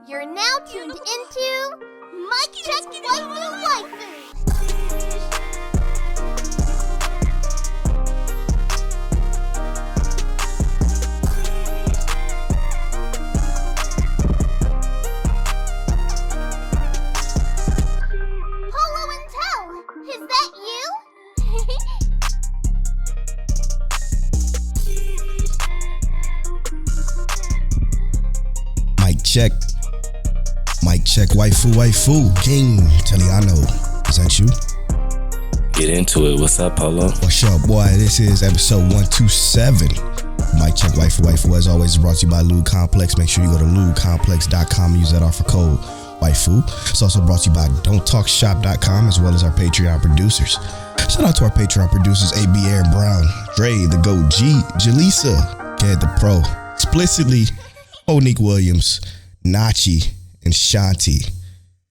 You're now tuned into Mic Check Waifu. Polo and Tell, is that you? Mic check, waifu, King Teliano. Is that you? Get into it. What's up, Polo? What's up, boy? This is episode 127. Mic check, waifu. As always, is brought to you by Lube Complex. Make sure you go to lubecomplex.com and use that offer code waifu. It's also brought to you by don'ttalkshop.com as well as our Patreon producers. Shout out to our Patreon producers, AB Aaron Brown, Dre, the GOAT G, Jaleesa, Ked the Pro, Explicitly, Onique Williams, Nachi, and Shanti.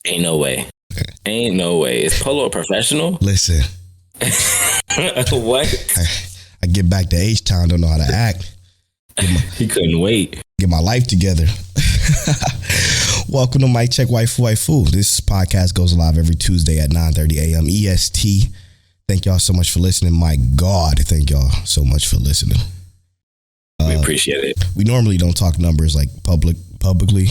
Ain't no way. Is Polo a professional? Listen. What? I get back to H-Town, don't know how to act. He couldn't wait. Get my life together. Welcome to Mic Check Waifu. This podcast goes live every Tuesday at 9:30 a.m. EST. Thank y'all so much for listening. My God, thank y'all so much for listening. We appreciate it. We normally don't talk numbers like publicly,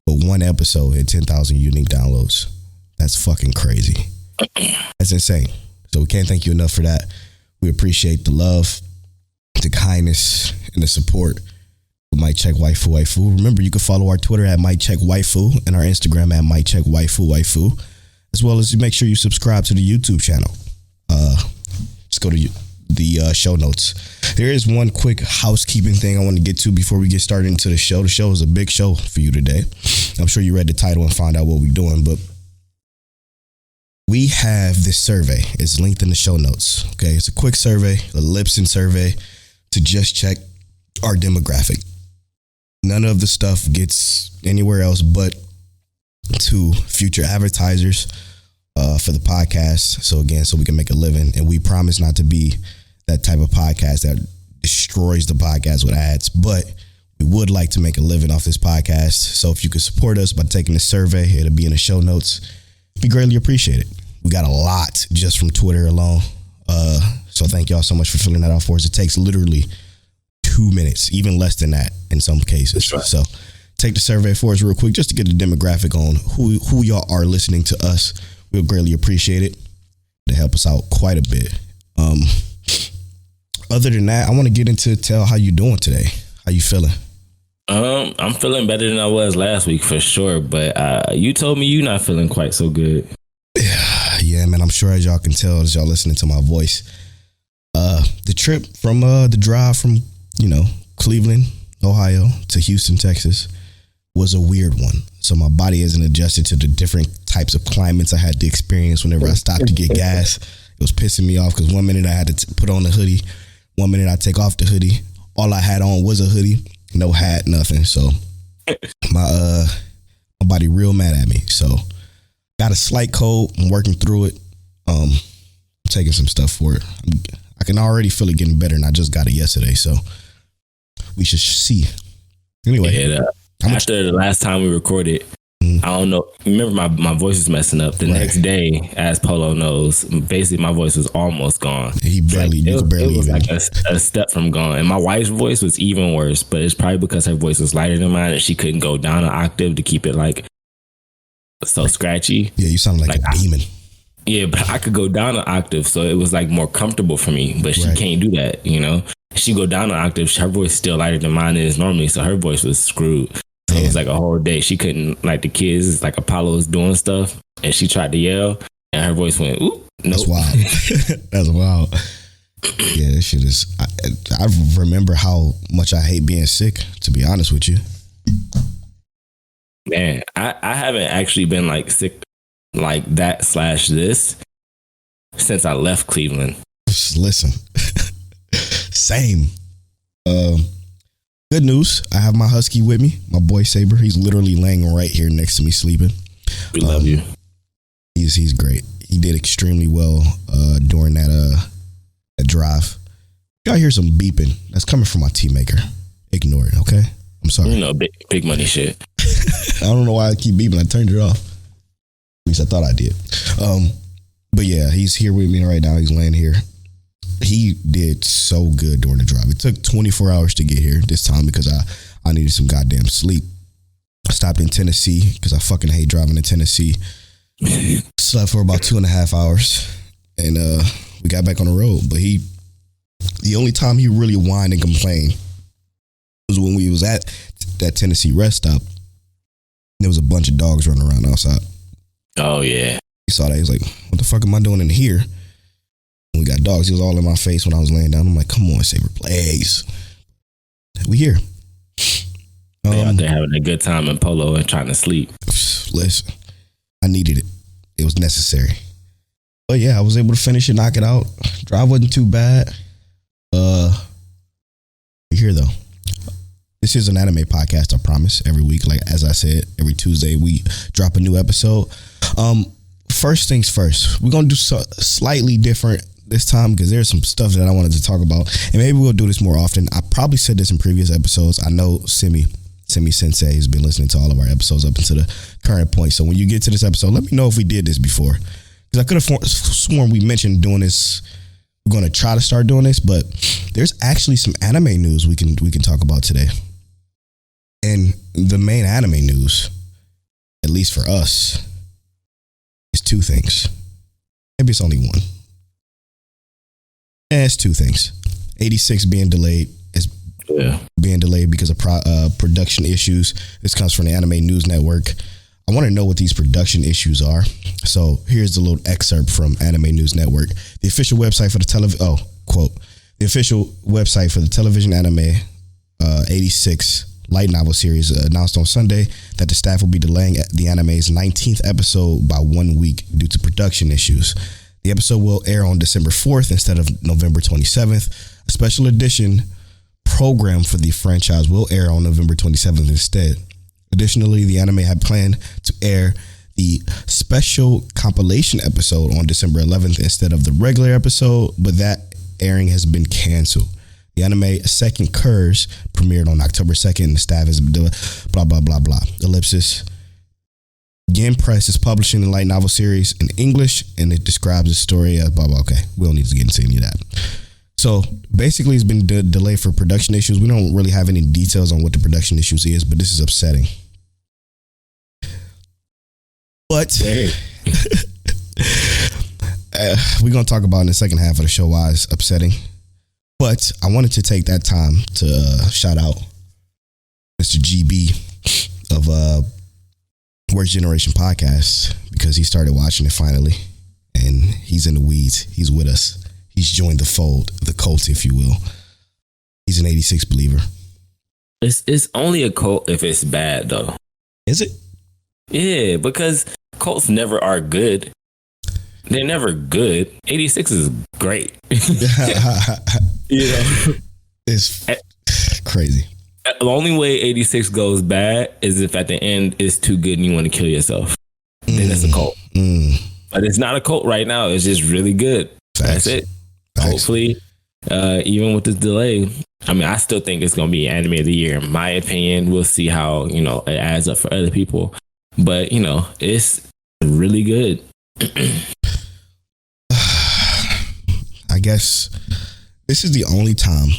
but one episode had 10,000 unique downloads. That's fucking crazy. That's insane. So we can't thank you enough for that. We appreciate the love, the kindness, and the support of Mic Check Waifu. Remember, you can follow our Twitter at Mic Check Waifu and our Instagram at Mic Check Waifu, as well as make sure you subscribe to the YouTube channel. Just go to the show notes. There is one quick housekeeping thing I want to get to before we get started into the show. The show is a big show for you today. I'm sure you read the title and found out what we're doing, but we have this survey. It's linked in the show notes. Okay, it's a quick survey, a Lipson survey to just check our demographic. None of the stuff gets anywhere else but to future advertisers for the podcast. So we can make a living, and we promise not to be that type of podcast that destroys the podcast with ads, but we would like to make a living off this podcast. So if you could support us by taking the survey, it'll be in the show notes. We greatly appreciate it. We got a lot just from Twitter alone. So thank y'all so much for filling that out for us. It takes literally 2 minutes, even less than that in some cases. Right. So take the survey for us real quick just to get the demographic on who y'all are listening to us. We'll greatly appreciate it. To help us out quite a bit. Other than that, I want to get into Tell how you doing today. How you feeling? I'm feeling better than I was last week for sure, but you told me you not feeling quite so good. Yeah, man, I'm sure as y'all can tell as y'all listening to my voice. The trip from the drive from, Cleveland, Ohio to Houston, Texas was a weird one. So my body isn't adjusted to the different types of climates I had to experience whenever I stopped to get gas. It was pissing me off because 1 minute I had to put on the hoodie. 1 minute I take off the hoodie. All I had on was a hoodie. No hat, nothing. So my body real mad at me. So got a slight cold. I'm working through it. I'm taking some stuff for it. I can already feel it getting better, and I just got it yesterday. So we should see. Anyway. After the last time we recorded, I don't know. Remember, my voice was messing up. The next day, as Polo knows, basically my voice was almost gone. He barely, it was even. like a step from gone. And my wife's voice was even worse, but it's probably because her voice was lighter than mine, and she couldn't go down an octave to keep it like so scratchy. Yeah, you sound like a demon. Yeah, but I could go down an octave, so it was like more comfortable for me. But she can't do that, She go down an octave, her voice still lighter than mine is normally, so her voice was screwed. So it was like a whole day. She couldn't, like the kids, it's like Apollo was doing stuff, and she tried to yell, and her voice went, oop, nope. That's wild. That's wild. Yeah, this shit is, I remember how much I hate being sick, to be honest with you. Man, I haven't actually been like sick like that / this since I left Cleveland. Listen, same. Good news. I have my husky with me, my boy Saber. He's literally laying right here next to me sleeping. We love you. He's great. He did extremely well during that drive. Y'all hear some beeping. That's coming from my tea maker. Ignore it, okay? I'm sorry. You know, big money shit. I don't know why I keep beeping. I turned it off. At least I thought I did. But yeah, he's here with me right now. He's laying here. He did so good during the drive. It took 24 hours to get here this time because I needed some goddamn sleep. I stopped in Tennessee because I fucking hate driving in Tennessee. Slept for about 2.5 hours, and we got back on the road. But the only time he really whined and complained was when we was at that Tennessee rest stop. There was a bunch of dogs running around outside. Oh yeah, he saw that. He was like, "What the fuck am I doing in here?" And we got dogs. He was all in my face when I was laying down. I'm like, "Come on, Saber, please." We here. They out there having a good time in Polo and trying to sleep. Listen, I needed it. It was necessary. But yeah, I was able to finish it, knock it out. Drive wasn't too bad. We're here though. This is an anime podcast, I promise. Every week, like as I said, every Tuesday we drop a new episode. First things first, we're gonna do slightly different this time because there's some stuff that I wanted to talk about, and maybe we'll do this more often. I probably said this in previous episodes. I know Simi Sensei has been listening to all of our episodes up until the current point. So when you get to this episode, let me know if we did this before, because I could have sworn we mentioned doing this. We're going to try to start doing this, but there's actually some anime news we can talk about today. And the main anime news, at least for us, is two things. Maybe it's only one. It's two things. 86 being delayed. Being delayed because of production issues. This comes from the Anime News Network. I want to know what these production issues are. So here's a little excerpt from Anime News Network. The official website for the quote, the official website for the television anime 86 light novel series announced on Sunday that the staff will be delaying the anime's 19th episode by 1 week due to production issues. The episode will air on December 4th instead of November 27th. A special edition program for the franchise will air on November 27th instead. Additionally, the anime had planned to air the special compilation episode on December 11th instead of the regular episode, but that airing has been canceled. The anime Second Curse premiered on October 2nd. The staff is blah, blah, blah, blah. Ellipsis. Gin Press is publishing the light novel series in English, and it describes the story as blah, blah. Okay, we don't need to get into any of that. So basically, it's been delayed for production issues. We don't really have any details on what the production issues is, but this is upsetting. But we're going to talk about in the second half of the show why it's upsetting. But I wanted to take that time to shout out Mr. GB of Worst Generation Podcast, because he started watching it finally, and he's in the weeds. He's with us. He's joined the fold, the cult, if you will. He's an 86 believer. It's only a cult if it's bad, though. Is it? Yeah, because cults never are good. They're never good. 86 is great. You know, it's crazy. The only way 86 goes bad is if at the end it's too good and you want to kill yourself. Then it's a cult. But it's not a cult right now. It's just really good. Facts. That's it. Facts. Hopefully, even with this delay, I mean, I still think it's going to be anime of the year. In my opinion, we'll see how, it adds up for other people. But, it's really good. I guess this is the only time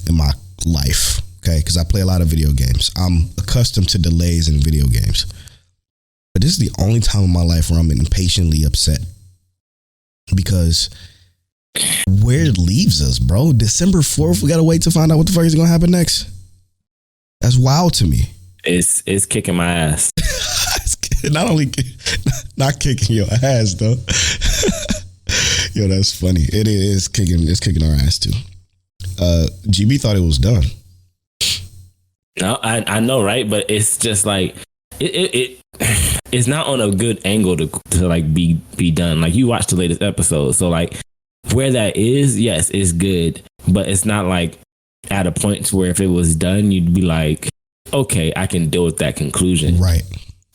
in my life, okay, because I play a lot of video games. I'm accustomed to delays in video games. But this is the only time in my life where I'm impatiently upset. Because where it leaves us, bro. December 4th, we got to wait to find out what the fuck is going to happen next. That's wild to me. It's kicking my ass. Not kicking your ass, though. Yo, that's funny. It's kicking our ass too. GB thought it was done. No, I know, right? But it's just like it's not on a good angle to like be done. Like, you watched the latest episode, so like where that is, yes, it's good, but it's not like at a point to where if it was done, you'd be like, okay, I can deal with that conclusion. Right.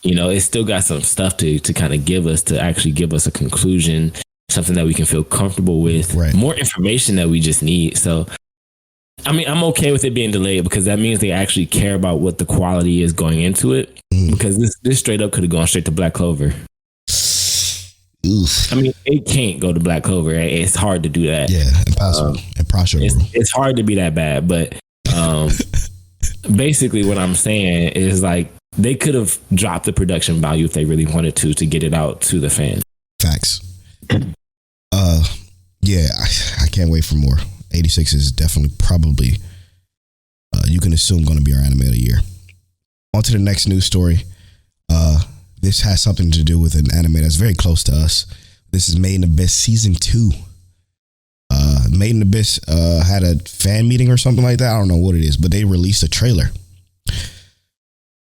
It's still got some stuff to kind of give us, to actually give us a conclusion, something that we can feel comfortable with, right. More information that we just need. So I mean, I'm okay with it being delayed because that means they actually care about what the quality is going into it. Because this straight up could have gone straight to Black Clover. Oof. I mean, it can't go to Black Clover. It's hard to do that. Yeah, impossible. Impossible. It's hard to be that bad. But basically, what I'm saying is like they could have dropped the production value if they really wanted to get it out to the fans. Facts. Yeah, I can't wait for more. 86 is definitely probably you can assume going to be our anime of the year. On to the next news story. This has something to do with an anime that's very close to us. This is Made in Abyss Season 2. Made in Abyss had a fan meeting or something like that. I don't know what it is, but they released a trailer.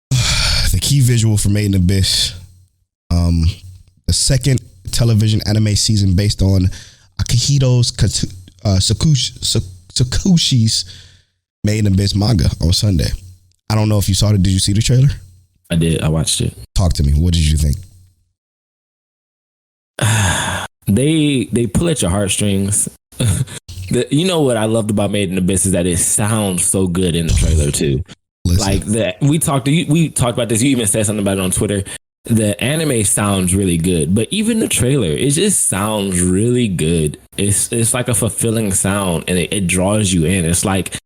The key visual for Made in Abyss, the second television anime season based on Akihito's Sakushi's Made in Abyss manga on Sunday. I don't know if you saw it. Did you see the trailer? I did. I watched it. Talk to me. What did you think? They pull at your heartstrings. You know what I loved about Made in Abyss is that it sounds so good in the trailer too. Listen. Like that, we talked about this. You even said something about it on Twitter. The anime sounds really good, but even the trailer, it just sounds really good. It's like a fulfilling sound, and it draws you in. It's like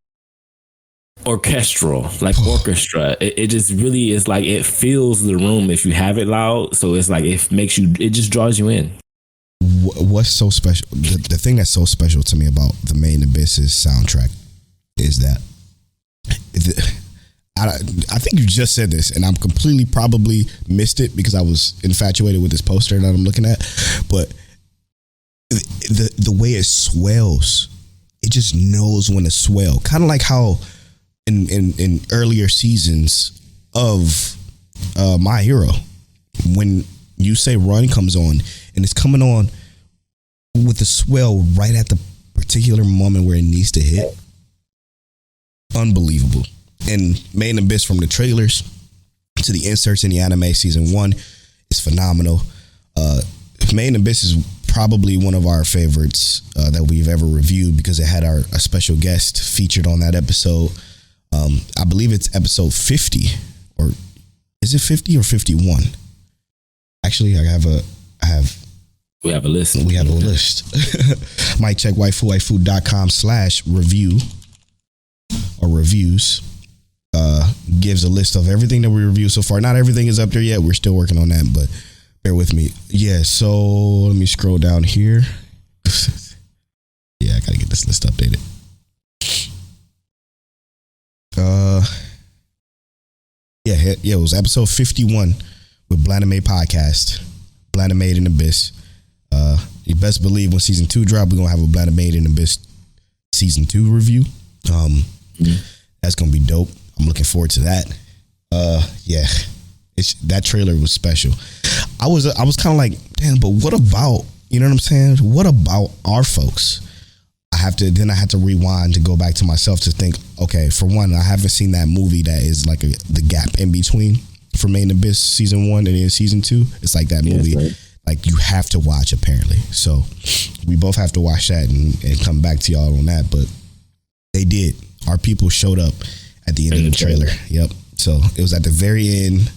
orchestral, like orchestra. It just really is like it fills the room if you have it loud. So it's like it just draws you in. What's so special? The thing that's so special to me about the Made in Abyss's soundtrack is that I think you just said this, and I'm completely probably missed it because I was infatuated with this poster that I'm looking at. But the way it swells, it just knows when to swell. Kind of like how in earlier seasons of My Hero, when you say Run comes on, and it's coming on with the swell right at the particular moment where it needs to hit. Unbelievable. And Made in Abyss, from the trailers to the inserts in the anime season 1, is phenomenal. Made in Abyss is probably one of our favorites that we've ever reviewed because it had a special guest featured on that episode. I believe it's episode 50, or is it 50 or 51? Actually, we have a list. We have a list. Might check waifu.com/review or reviews. Gives a list of everything that we reviewed so far. Not everything is up there yet. We're still working on that, but bear with me. Yeah, so let me scroll down here. Yeah, I gotta get this list updated. Yeah, it was episode 51 with Blanimade Podcast. Blanimade in Abyss. You best believe when season 2 drop, we're gonna have a Blanimade in Abyss season 2 review. That's gonna be dope. I'm looking forward to that. Yeah, that trailer was special. I was kind of like, damn, but what about, you know what I'm saying? What about our folks? I had to rewind to go back to myself to think, okay, for one, I haven't seen that movie that is like the gap in between for Made in Abyss season 1 and then season 2. It's like that movie, right. Like you have to watch apparently. So we both have to watch that and come back to y'all on that. But they did. Our people showed up at the end of the trailer. Yep. So it was at the very end.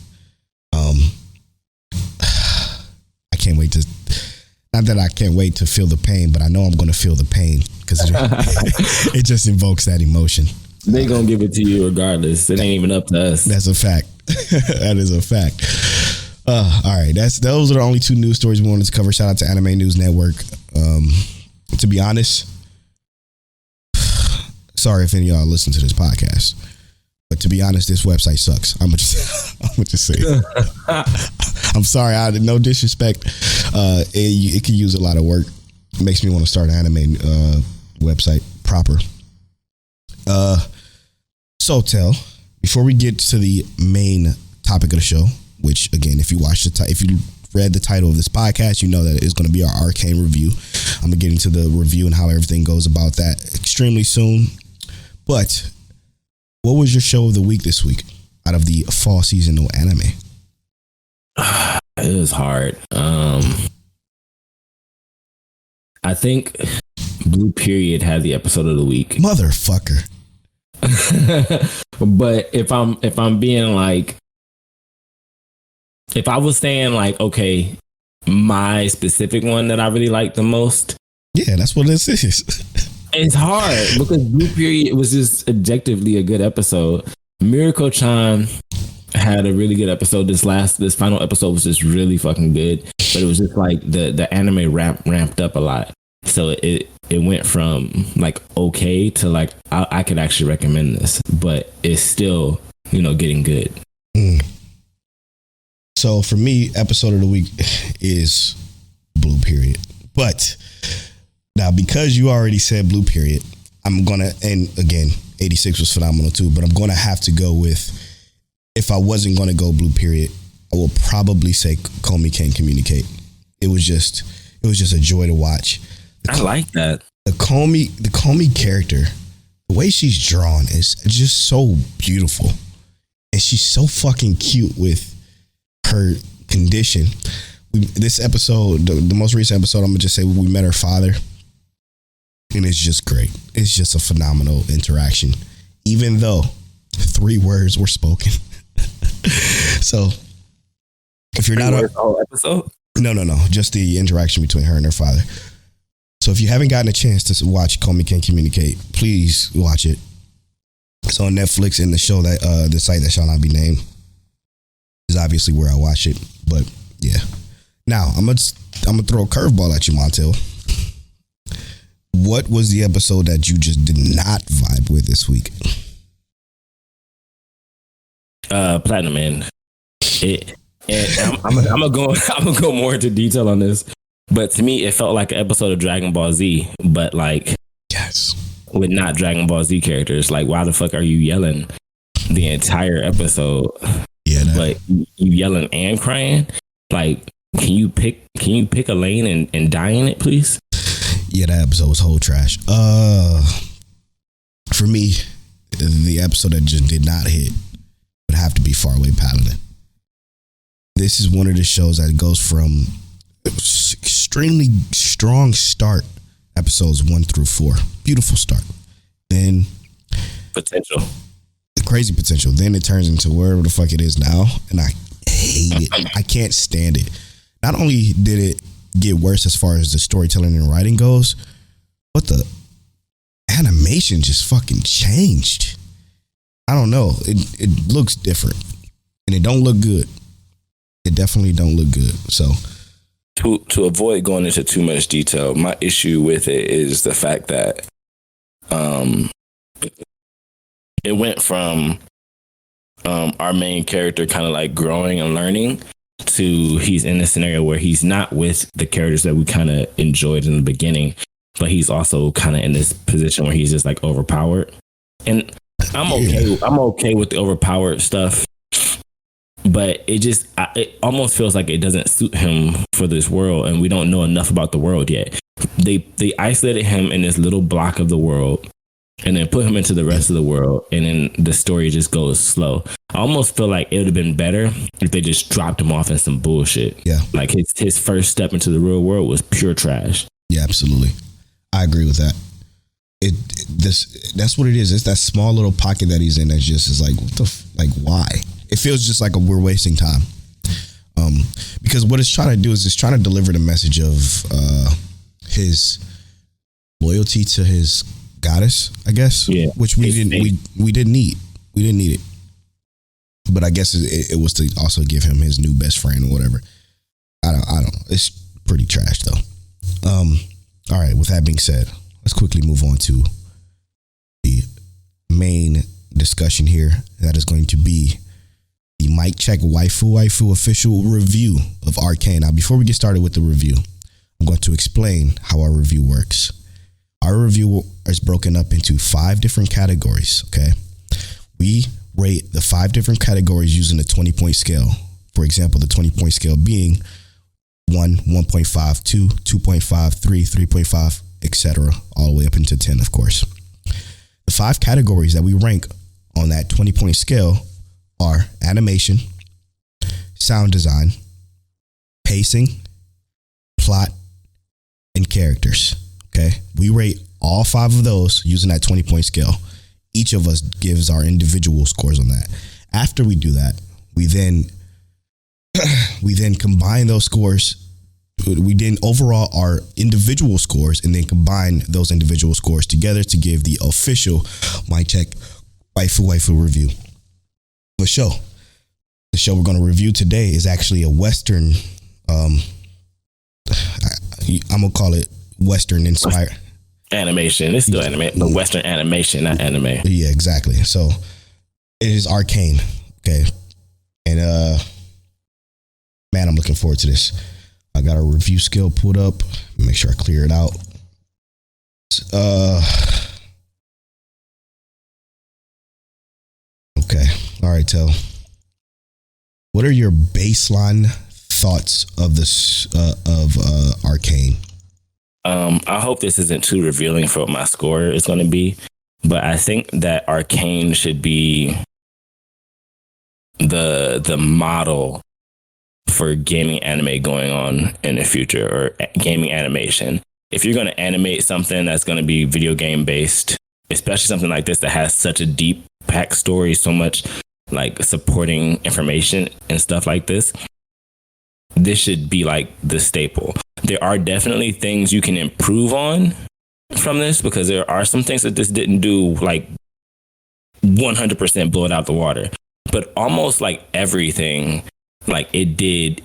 I can't wait to. Not that I can't wait to feel the pain, but I know I'm going to feel the pain because it just invokes that emotion. They gonna give it to you regardless. It ain't even up to us. That's a fact. That is a fact. All right, those are the only 2 news stories we wanted to cover. Shout out to Anime News Network. To be honest, sorry if any of y'all listen to this podcast, but to be honest, this website sucks. I'm gonna just say it. I'm sorry. No disrespect. It can use a lot of work. It makes me want to start an anime website proper. So Tell, before we get to the main topic of the show, which again, if you read the title of this podcast, you know that it's going to be our Arcane review. I'm gonna get into the review and how everything goes about that extremely soon. But what was your show of the week this week out of the fall seasonal anime? It was hard. I think Blue Period had the episode of the week. Motherfucker. But if I'm being like, if I was saying like, okay, my specific one that I really like the most. Yeah, that's what this is. It's hard because Blue Period was just objectively a good episode. Miracle-chan had a really good episode. This final episode was just really fucking good. But it was just like the anime ramped up a lot. So it went from like okay to like I could actually recommend this, but it's still, getting good. So for me, episode of the week is Blue Period. But now, because you already said Blue Period, I'm gonna, and again, 86 was phenomenal too, but I'm gonna have to go with, if I wasn't gonna go Blue Period, I will probably say Komi Can't Communicate. It was just a joy to watch. I like that. The Komi character, the way she's drawn is just so beautiful. And she's so fucking cute with her condition. This episode, the most recent episode, I'm gonna just say we met her father. And it's just great. It's just a phenomenal interaction. Even though 3 words were spoken. So if you're not the whole episode? No. Just the interaction between her and her father. So if you haven't gotten a chance to watch Komi Can't Communicate, please watch it. It's on Netflix, and the show that the site that shall not be named is obviously where I watch it. But yeah. Now I'm gonna throw a curveball at you, Montel. What was the episode that you just did not vibe with this week? Platinum Man. I'm gonna go more into detail on this, but to me, it felt like an episode of Dragon Ball Z, but like, yes, with not Dragon Ball Z characters. Like, why the fuck are you yelling the entire episode? Yeah, but you yelling and crying. Like, can you pick a lane and die in it, please? Yeah, that episode was whole trash. For me, the episode that just did not hit would have to be Faraway Paladin. This is one of the shows that goes from extremely strong start, episodes 1 through 4. Beautiful start. Then potential. Crazy potential. Then it turns into wherever the fuck it is now. And I hate it. I can't stand it. Not only did it get worse as far as the storytelling and writing goes, but the animation just fucking changed. I don't know. It looks different. And it don't look good. It definitely don't look good. So to avoid going into too much detail, my issue with it is the fact that it went from our main character kind of like growing and learning to he's in a scenario where he's not with the characters that we kind of enjoyed in the beginning, but he's also kind of in this position where he's just like overpowered. And I'm okay with the overpowered stuff, but it almost feels like it doesn't suit him for this world, and we don't know enough about the world yet. They isolated him in this little block of the world and then put him into the rest of the world, and then the story just goes slow. I almost feel like it would have been better if they just dropped him off in some bullshit. Yeah. Like his first step into the real world was pure trash. Yeah, absolutely. I agree with that. That's what it is. It's that small little pocket that he's in that just is like, why? It feels just like we're wasting time. Because what it's trying to do is it's trying to deliver the message of his loyalty to his goddess, I guess. Yeah. Which we didn't need. We didn't need it. But I guess it was to also give him his new best friend or whatever. I don't know. It's pretty trash though. All right, with that being said, let's quickly move on to the main discussion here. That is going to be the Mic Check Waifu official review of Arcane. Now, before we get started with the review, I'm going to explain how our review works. Our review is broken up into 5 different categories, okay? We rate the 5 different categories using a 20-point scale. For example, the 20-point scale being 1, 1.5, 2, 2.5, 3, 3.5, etc., all the way up into 10, of course. The 5 categories that we rank on that 20-point scale are animation, sound design, pacing, plot, and characters. Okay, we rate all 5 of those using that 20-point scale. each of us gives our individual scores on that. After we do that, we then combine those scores. We then overall our individual scores, and then combine those individual scores together to give the official Mic Check Waifu review. The show we're going to review today is actually a Western. I'm gonna call it Western inspired animation. It's still anime, the Western animation, not anime. Yeah, exactly. So it is Arcane. Okay, and man, I'm looking forward to this. I got a review skill pulled up. Make sure I clear it out. Okay. All right, Tel. What are your baseline thoughts of this of Arcane? I hope this isn't too revealing for what my score is going to be, but I think that Arcane should be the model for gaming anime going on in the future, or gaming animation. If you're going to animate something that's going to be video game based, especially something like this that has such a deep backstory, so much like supporting information and stuff like this, this should be like the staple. There are definitely things you can improve on from this, because there are some things that this didn't do like 100% blow it out the water, but almost like everything, like it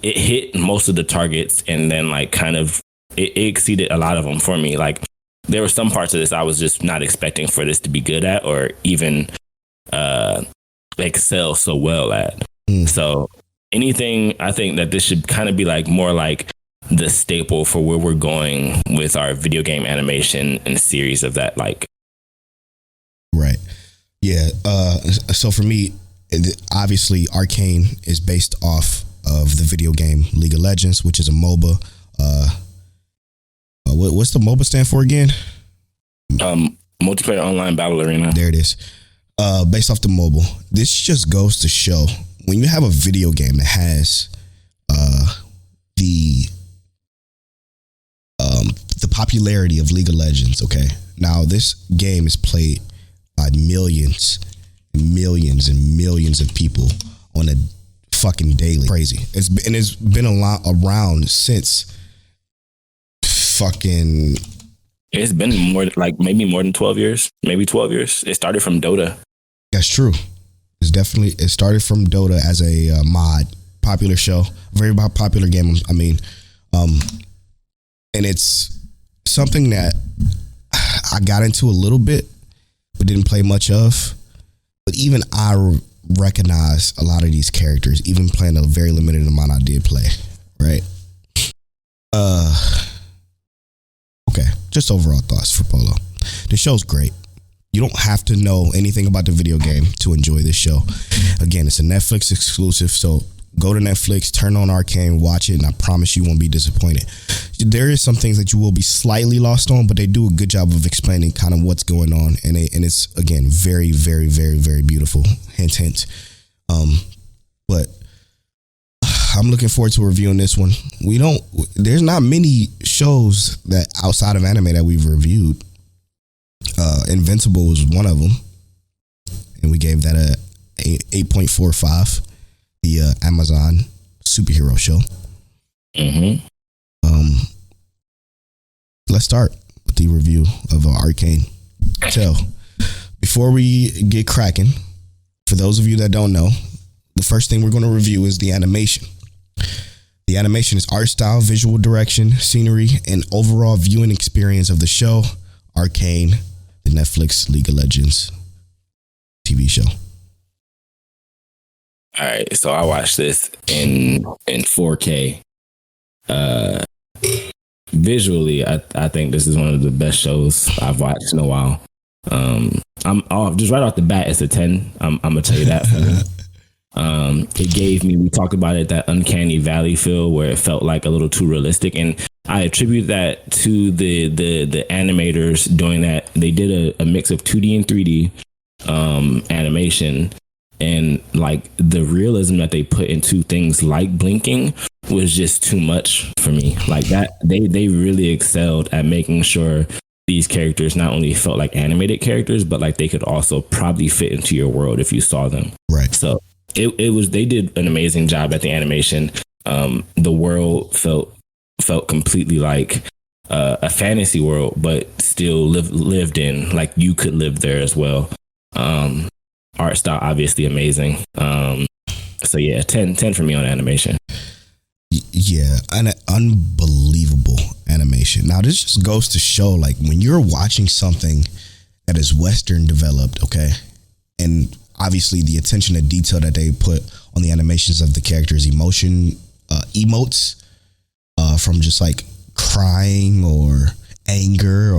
hit most of the targets, and then like kind of it exceeded a lot of them for me. Like there were some parts of this I was just not expecting for this to be good at, or even excel so well at. So anything, I think that this should kind of be like more like the staple for where we're going with our video game animation and series of that. Like, right. Yeah. So for me, obviously Arcane is based off of the video game League of Legends, which is a MOBA. What's the MOBA stand for again? Multiplayer Online Battle Arena. There it is. Based off the mobile. This just goes to show, when you have a video game that has the popularity of League of Legends, okay? Now this game is played by millions and millions and millions of people on a fucking daily. Crazy. It's been a lot around since fucking. It's been maybe more than 12 years, maybe 12 years. It started from Dota. That's true. It started from Dota as a mod, popular show, very popular game. I mean, and it's something that I got into a little bit, but didn't play much of. But even I recognize a lot of these characters, even playing a very limited amount I did play, right? Okay, just overall thoughts for Polo. The show's great. You don't have to know anything about the video game to enjoy this show. Again, it's a Netflix exclusive, so go to Netflix, turn on Arcane, watch it, and I promise you won't be disappointed. There is some things that you will be slightly lost on, but they do a good job of explaining kind of what's going on, and it's, again, very, very, very, very beautiful. Hint, hint. But I'm looking forward to reviewing this one. There's not many shows that outside of anime that we've reviewed. Invincible was one of them, and we gave that a 8.45. The Amazon superhero show. Let's start with the review of Arcane. So, before we get cracking, for those of you that don't know, the first thing we're going to review is the animation. The animation is art style, visual direction, scenery, and overall viewing experience of the show, Arcane, the Netflix League of Legends TV show. All right, so I watched this in 4K. Visually, I think this is one of the best shows I've watched in a while. I'm just right off the bat, it's a 10. I'm gonna tell you that. For me. It gave me, we talked about it, that uncanny valley feel where it felt like a little too realistic, and I attribute that to the animators doing that. They did a mix of 2D and 3D animation, and like the realism that they put into things like blinking was just too much for me. Like that, they really excelled at making sure these characters not only felt like animated characters, but like they could also probably fit into your world if you saw them. Right. So it was, they did an amazing job at the animation. The world felt completely like a fantasy world, but still lived in, like you could live there as well. Art style obviously amazing. So yeah, 10 for me on animation. Yeah, an unbelievable animation. Now this just goes to show, like, when you're watching something that is Western developed, okay, and obviously the attention to detail that they put on the animations of the characters' emotes, from just like crying or anger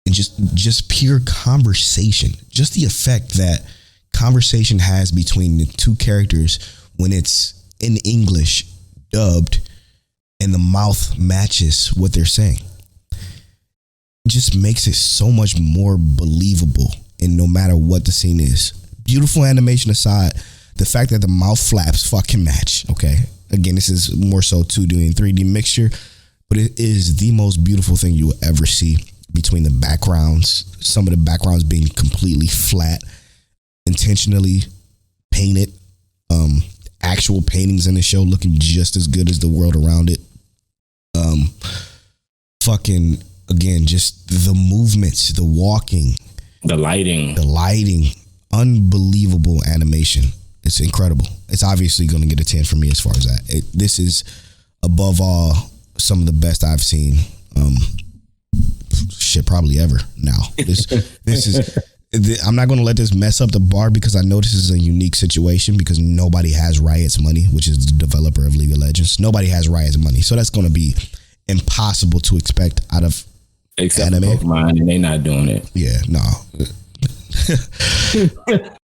and just pure conversation, just the effect that conversation has between the two characters when it's in English dubbed and the mouth matches what they're saying, just makes it so much more believable. And no matter what the scene is, beautiful animation aside, the fact that the mouth flaps fucking match. Okay, again, this is more so 2D and 3D mixture, but it is the most beautiful thing you will ever see. Between the backgrounds, some of the backgrounds being completely flat, intentionally painted, actual paintings in the show looking just as good as the world around it. Fucking, again, just the movements, the walking, the lighting, unbelievable animation. It's incredible. It's obviously going to get a 10 for me as far as that. This is above all some of the best I've seen. Shit, probably ever now. This is. I'm not going to let this mess up the bar, because I know this is a unique situation, because nobody has Riot's money, which is the developer of League of Legends. Nobody has Riot's money, so that's going to be impossible to expect out of except anime. Pokemon, and they not doing it. Yeah, no.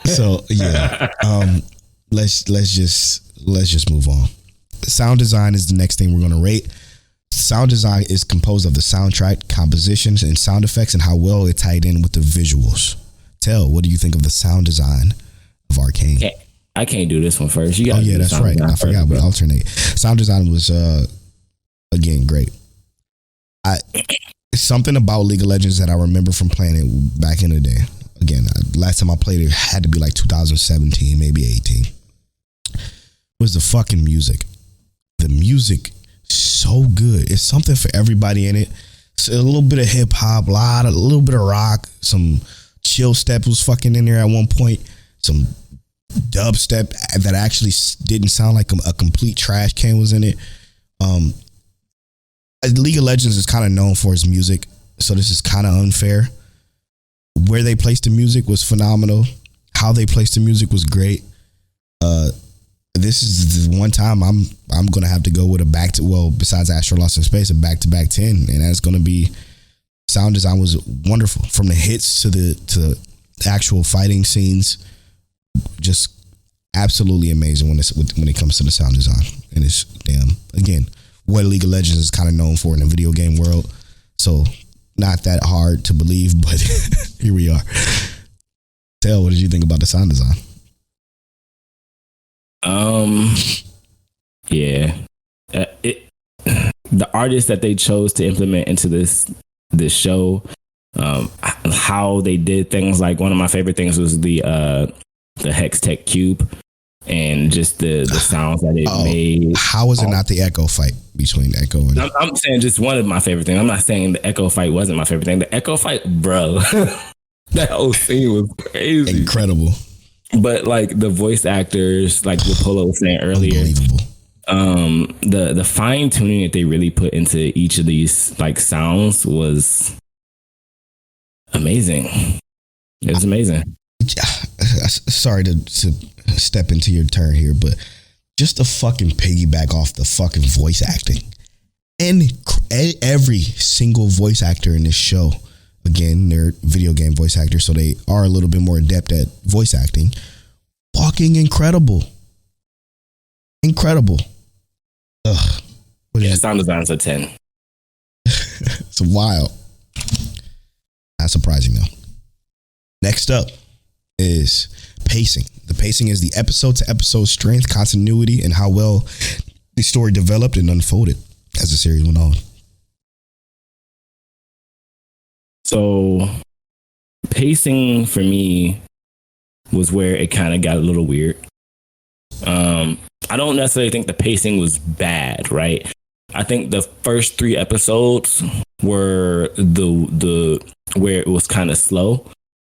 So yeah, let's just move on. Sound design is the next thing we're going to rate. Sound design is composed of the soundtrack, compositions, and sound effects, and how well it tied in with the visuals. Tell, what do you think of the sound design of Arcane? I can't do this one first. You got. Oh yeah, that's right. I forgot we alternate. Sound design was again great. Something about League of Legends that I remember from playing it back in the day. Again, last time I played it had to be like 2017, maybe 18. Was the fucking music. The music, so good. It's something for everybody in it. It's a little bit of hip hop, a little bit of rock, some chill step was fucking in there at one point, some dubstep that actually didn't sound like a complete trash can was in it. League of Legends is kind of known for its music, so this is kind of unfair. Where they placed the music was phenomenal. How they placed the music was great. This is the one time I'm gonna have to go with besides Astro Lost in Space, a back-to-back 10, and that's gonna be. Sound design was wonderful, from the hits to the actual fighting scenes. Just absolutely amazing when it comes to the sound design, and it's again what League of Legends is kind of known for in the video game world. So not that hard to believe, but here we are. Tell, what did you think about the sound design? Yeah, the artists that they chose to implement into this show, how they did things, like one of my favorite things was the Hex Tech Cube, and just the sounds that it made. How was it not the Echo fight between Echo and... I'm saying just one of my favorite things. I'm not saying the Echo fight wasn't my favorite thing. The Echo fight, bro, that whole scene was crazy. Incredible. But like the voice actors, like what Polo was saying earlier, the fine tuning that they really put into each of these like sounds was amazing. It was amazing. Sorry to step into your turn here, but just to fucking piggyback off the fucking voice acting, and every single voice actor in this show, again, they're video game voice actors, so they are a little bit more adept at voice acting. Fucking incredible. Ugh. Yeah, sound design's a 10. It's wild. Not surprising though. Next up is pacing. The pacing is the episode to episode strength, continuity, and how well the story developed and unfolded as the series went on. So pacing for me was where it kind of got a little weird. I don't necessarily think the pacing was bad, right? I think the first 3 episodes were the where it was kind of slow,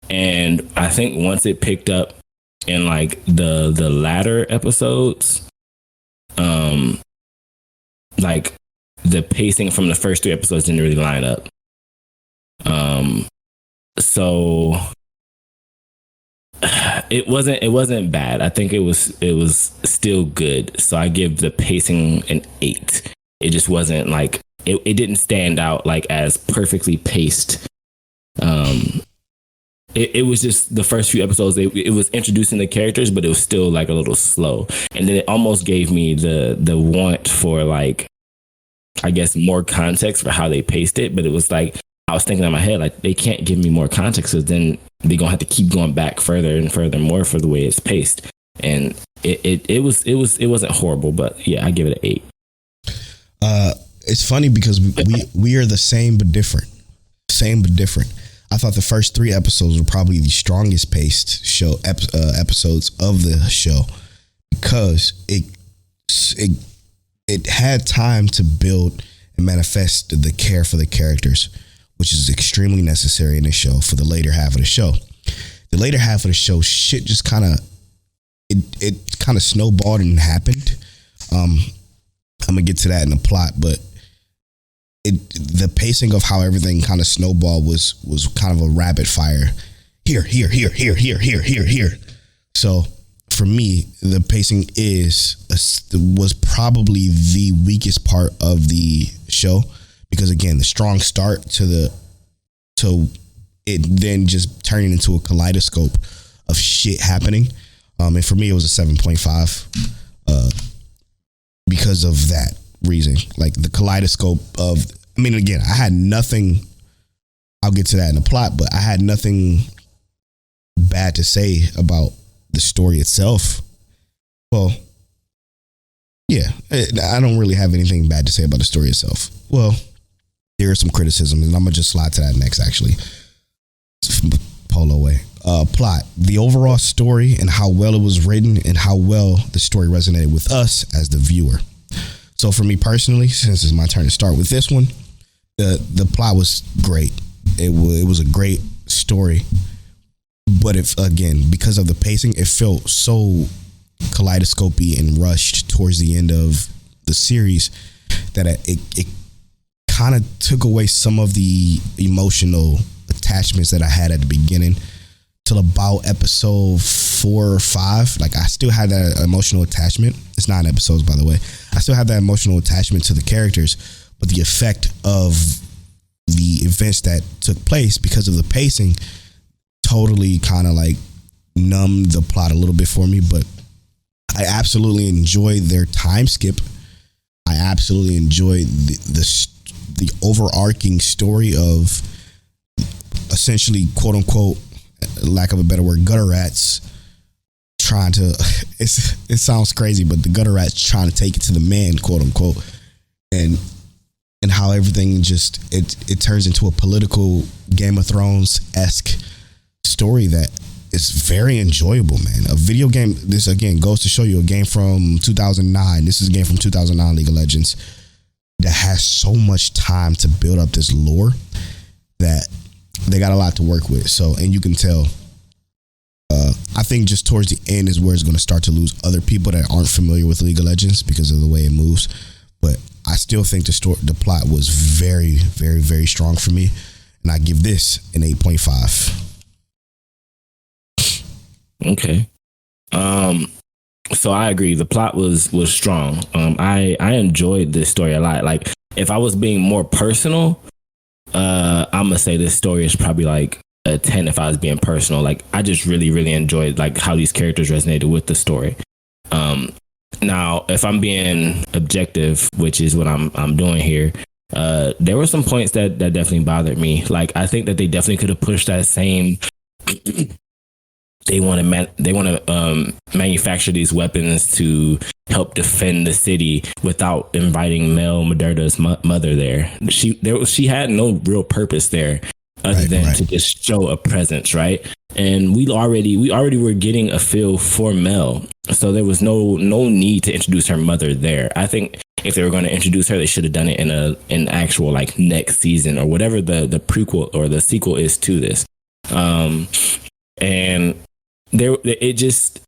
and I think once it picked up in like the latter episodes, like the pacing from the first 3 episodes didn't really line up. So it wasn't bad. I think it was still good. So I give the pacing an 8. It just wasn't like it didn't stand out like as perfectly paced. It was just the first few episodes. It was introducing the characters, but it was still like a little slow. And then it almost gave me the want for like, I guess, more context for how they paced it. But it was like, I was thinking in my head, like, they can't give me more context because then they're going to have to keep going back further and further more for the way it's paced. And it wasn't horrible, but yeah, I give it an 8. It's funny because we are the same but different. Same but different. I thought the first 3 episodes were probably the strongest paced episodes of the show because it had time to build and manifest the care for the characters, which is extremely necessary in the show for the later half of the show. The later half of the show, shit just kind of snowballed and happened. I'm gonna get to that in the plot, but the pacing of how everything kind of snowballed was kind of a rapid fire. Here. So for me, the pacing was probably the weakest part of the show because again, the strong start to it then just turning into a kaleidoscope of shit happening. And for me, it was a 7.5 because of that reason. Like the kaleidoscope of, I mean, again, I had nothing, I'll get to that in the plot, but I had nothing bad to say about the story itself. Well, yeah, I don't really have anything bad to say about the story itself. Well, there is some criticism, and I'm gonna just slide to that next, actually. Polo way. Plot. The overall story and how well it was written and how well the story resonated with us as the viewer. So for me personally, since it's my turn to start with this one, the plot was great. It was a great story. But if again, because of the pacing, it felt so kaleidoscopy and rushed towards the end of the series that it kind of took away some of the emotional attachments that I had at the beginning till about episode 4 or 5. Like I still had that emotional attachment. It's 9 episodes, by the way. I still had that emotional attachment to the characters, but the effect of the events that took place because of the pacing totally kind of like numbed the plot a little bit for me. But I absolutely enjoyed their time skip. I absolutely enjoyed the overarching story of essentially, quote unquote, lack of a better word, gutter rats trying to, it sounds crazy, but the gutter rats trying to take it to the man, quote unquote, and how everything just, it turns into a political Game of Thrones-esque story that is very enjoyable, man. A video game, this again goes to show you a game from 2009. This is a game from 2009 League of Legends that has so much time to build up this lore that they got a lot to work with. So, and you can tell, I think just towards the end is where it's going to start to lose other people that aren't familiar with League of Legends because of the way it moves. But I still think the plot was very, very, very strong for me. And I give this an 8.5. Okay. So I agree. The plot was strong. I enjoyed this story a lot. Like if I was being more personal, I'm gonna say this story is probably like a 10 if I was being personal. Like I just really, really enjoyed like how these characters resonated with the story. Now, if I'm being objective, which is what I'm doing here, there were some points that definitely bothered me. Like I think that they definitely could have pushed that same. They want to manufacture these weapons to help defend the city without inviting Mel Moderna's mother there. She had no real purpose there. other than to just show a presence, right? And we already were getting a feel for Mel, so there was no need to introduce her mother there. I think if they were going to introduce her, they should have done it in an actual like next season or whatever the prequel or the sequel is to this. And it just,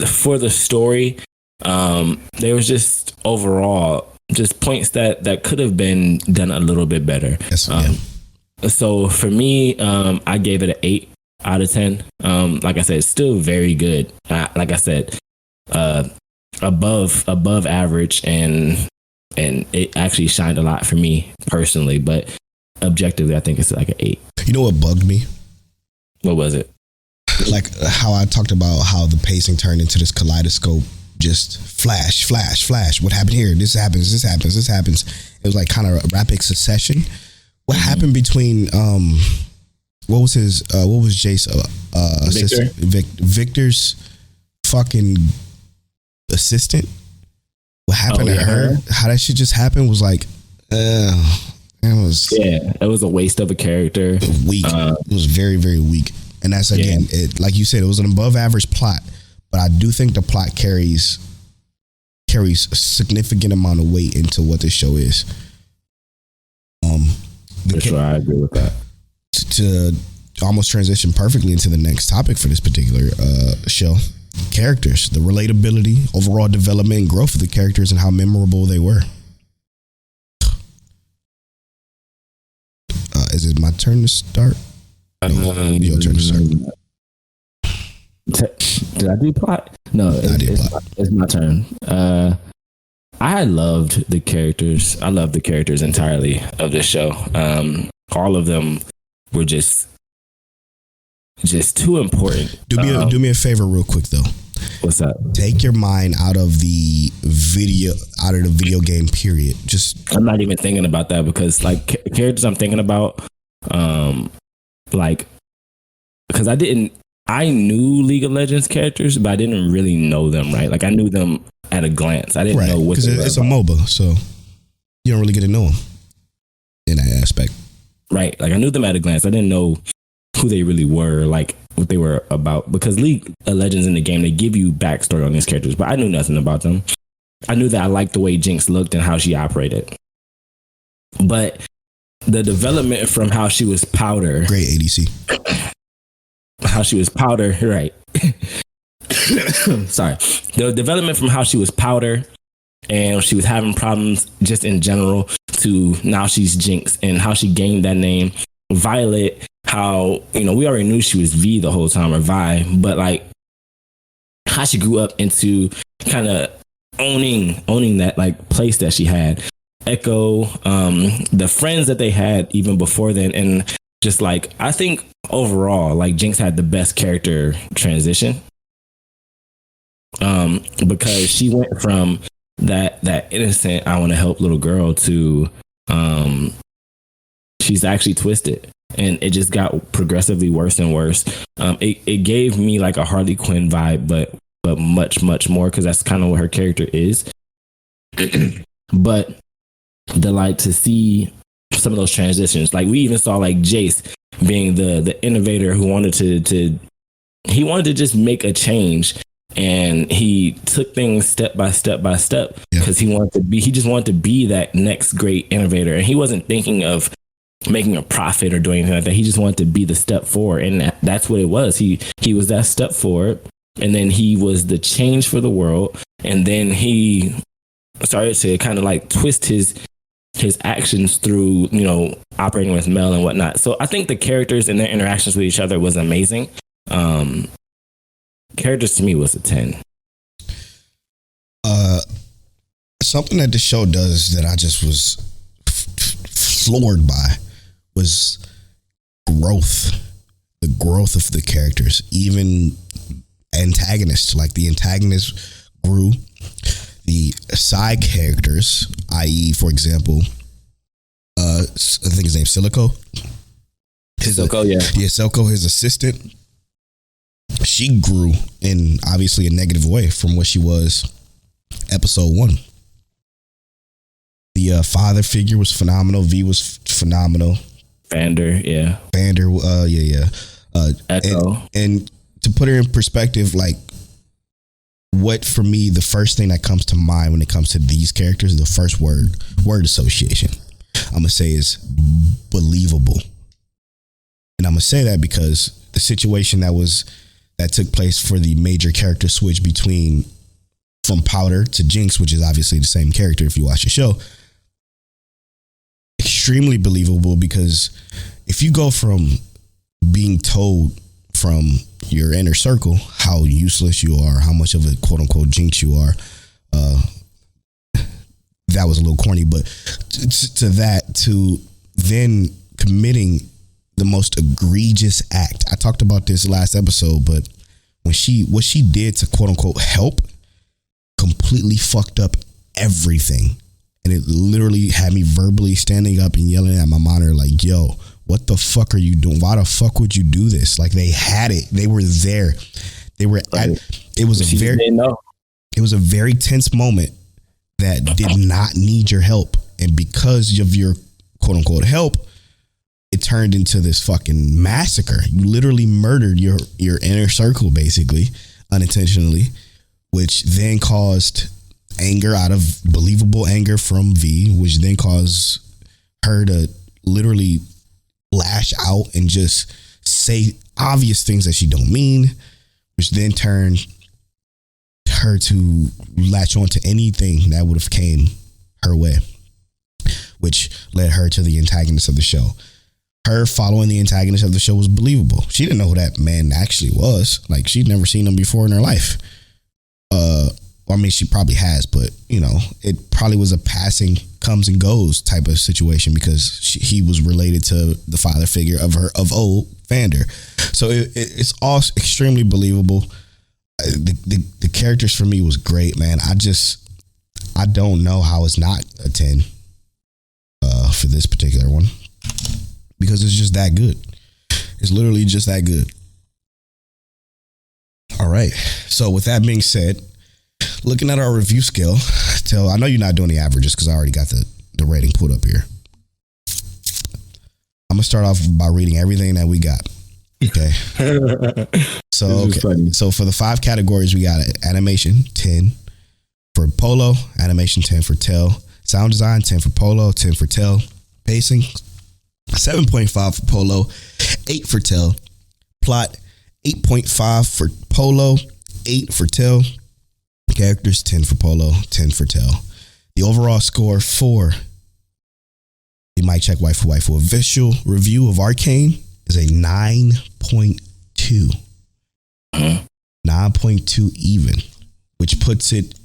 for the story, there was just overall just points that could have been done a little bit better. So for me, I gave it an 8 out of 10. Like I said, it's still very good. Like I said, above average, and it actually shined a lot for me personally. But objectively, I think it's like an 8. You know what bugged me? What was it? Like how I talked about how the pacing turned into this kaleidoscope, just flash, flash, flash. What happened here? This happens, this happens, this happens. It was like kind of rapid succession. What happened between what was Jace Victor's fucking assistant? What happened to her? How that shit just happened was like it was a waste of a character. Weak. It was very, very weak. And that's again, it, like you said, it was an above average plot, but I do think the plot carries a significant amount of weight into what this show is. For sure, I agree with that. To almost transition perfectly into the next topic for this particular show, characters, the relatability, overall development, and growth of the characters, and how memorable they were. Is it my turn to start? Your turn to start. Did I do plot? No, it's my turn. I loved the characters. I loved the characters entirely of this show. All of them were just too important. Do me a favor real quick though. What's up? Take your mind out of the video game period. I'm not even thinking about that, because like characters I'm thinking about, like, because I knew League of Legends characters, but I didn't really know them, right? Like I knew them at a glance. I didn't know what, because it's a MOBA, so you don't really get to know them in that aspect. Right. Like I knew them at a glance. I didn't know who they really were, like what they were about, because League of Legends in the game, they give you backstory on these characters, but I knew nothing about them. I knew that I liked the way Jinx looked and how she operated. But the development from how she was powder. Great ADC. How she was powder, right. Sorry. The development from how she was powder and she was having problems just in general to now she's Jinx, and how she gained that name. Violet, how, we already knew she was V the whole time, or Vi, but like how she grew up into kind of owning that like place that she had. Echo, the friends that they had even before then, and just like, I think overall, like Jinx had the best character transition. Because she went from that innocent, I want to help little girl to she's actually twisted, and it just got progressively worse and worse. It gave me like a Harley Quinn vibe, but much, much more, because that's kind of what her character is. But to see some of those transitions, like we even saw like Jace being the innovator who wanted to just make a change, and he took things step by step because he just wanted to be that next great innovator, and he wasn't thinking of making a profit or doing anything like that. He just wanted to be the step forward, and that's what it was. He was that step forward, and then he was the change for the world, and then he started to kind of like twist his actions through, operating with Mel and whatnot. So I think the characters and their interactions with each other was amazing. Characters to me was a 10. Something that the show does that I just was floored by was growth. The growth of the characters, even antagonists. Like the antagonists grew. The side characters, i.e., for example, I think his name's Silico. Silco, yeah. Yeah, Silco, his assistant. She grew in obviously a negative way from what she was episode 1. The father figure was phenomenal. V was phenomenal. Vander, yeah. Vander, yeah. Echo. And to put it in perspective, like, what for me, the first thing that comes to mind when it comes to these characters, the first word association, I'm gonna say is believable. And I'm gonna say that because the situation that took place for the major character switch from Powder to Jinx, which is obviously the same character if you watch the show, extremely believable, because if you go from being told from your inner circle how useless you are, how much of a quote unquote Jinx you are, that was a little corny, but to then committing the most egregious act. I talked about this last episode, but what she did to quote unquote help completely fucked up everything. And it literally had me verbally standing up and yelling at my monitor like, yo, what the fuck are you doing? Why the fuck would you do this? Like, they had it. They were there. They were it was a very tense moment that did not need your help. And because of your quote unquote help, it turned into this fucking massacre. You literally murdered your inner circle, basically, unintentionally, which then caused anger out of believable anger from V, which then caused her to literally lash out and just say obvious things that she don't mean, which then turned her to latch on to anything that would have came her way, which led her to the antagonist of the show. Her following the antagonist of the show was believable. She didn't know who that man actually was. Like, she'd never seen him before in her life. I mean, she probably has, but it probably was a passing comes and goes type of situation, because he was related to the father figure of old Vander. So it's all extremely believable. The characters for me was great, man. I don't know how it's not a 10 for this particular one, because it's just that good. It's literally just that good. All right. So with that being said, looking at our review scale, I know you're not doing the averages because I already got the rating pulled up here. I'm gonna start off by reading everything that we got. Okay. So for the 5 categories, we got animation 10 for Polo, animation 10 for Tail, sound design 10 for Polo, 10 for Tail, pacing 7.5 for Polo, 8 for Tail, plot 8.5 for Polo, 8 for Tail, characters 10 for Polo, 10 for Tail. The overall score for the Mic Check Waifu official review of Arcane is a 9.2. 9.2 even, which puts it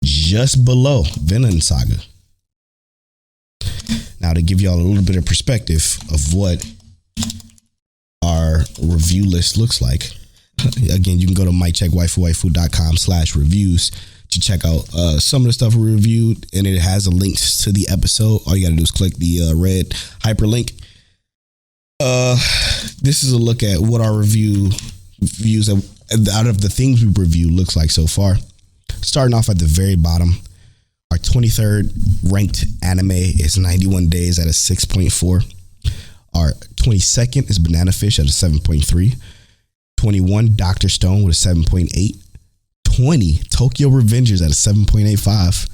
just below Vinland Saga. Now, to give y'all a little bit of perspective of what our review list looks like, again, you can go to miccheckwaifu.com/reviews to check out some of the stuff we reviewed, and it has a link to the episode. All you gotta do is click the red hyperlink. This is a look at what our views out of the things we reviewed looks like so far. Starting off at the very bottom, our 23rd ranked anime is 91 Days at a 6.4. Our 22nd is Banana Fish at a 7.3. 21 Dr. Stone with a 7.8. 20 Tokyo Revengers at a 7.85.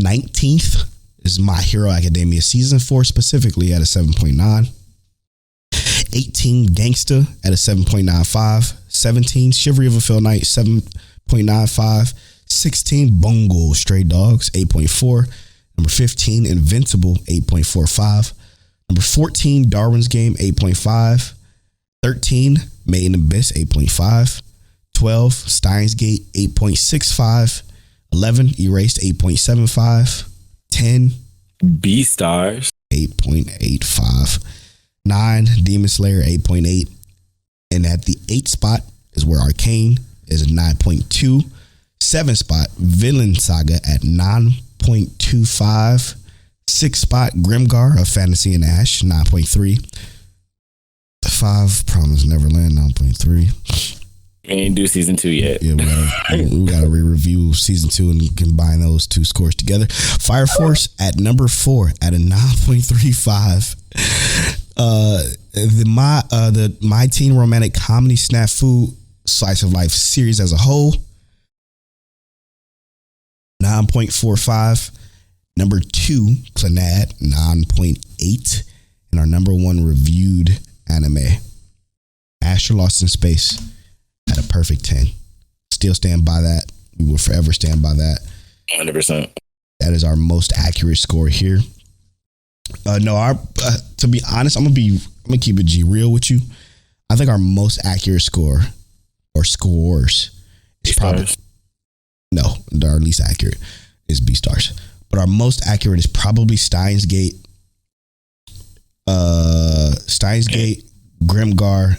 19th is My Hero Academia Season 4 specifically at a 7.9. 18 Gangsta at a 7.95. 17 Chivalry of a Failed Knight 7.95. 16 Bungo Stray Dogs 8.4. Number 15 Invincible 8.45. Number 14 Darwin's Game 8.5. 13 Made in Abyss 8.5. 12 Steins Gate 8.65. 11 Erased 8.75. 10 Beastars 8.85. 9 Demon Slayer 8.8. And at the 8th spot is where Arcane is at 9.2. 7th spot Vinland Saga at 9.25. 6th spot Grimgar of Fantasy and Ash 9.3. 5 Promise Neverland 9.3. We ain't do season 2 yet. Yeah, we gotta re-review season 2 and combine those two scores together. Fire Force at number 4 at a 9.35. The My Teen Romantic Comedy Snafu Slice of Life series as a whole, 9.45. Number 2, Clannad, 9.8. And our number 1 reviewed anime, Astro Lost in Space, at a perfect 10. Still stand by that. We will forever stand by that. 100%. That is our most accurate score here. To be honest, I'm gonna keep it G real with you. I think our most accurate score or scores is probably our least accurate is Beastars. But our most accurate is probably Steins Gate, Grimgar,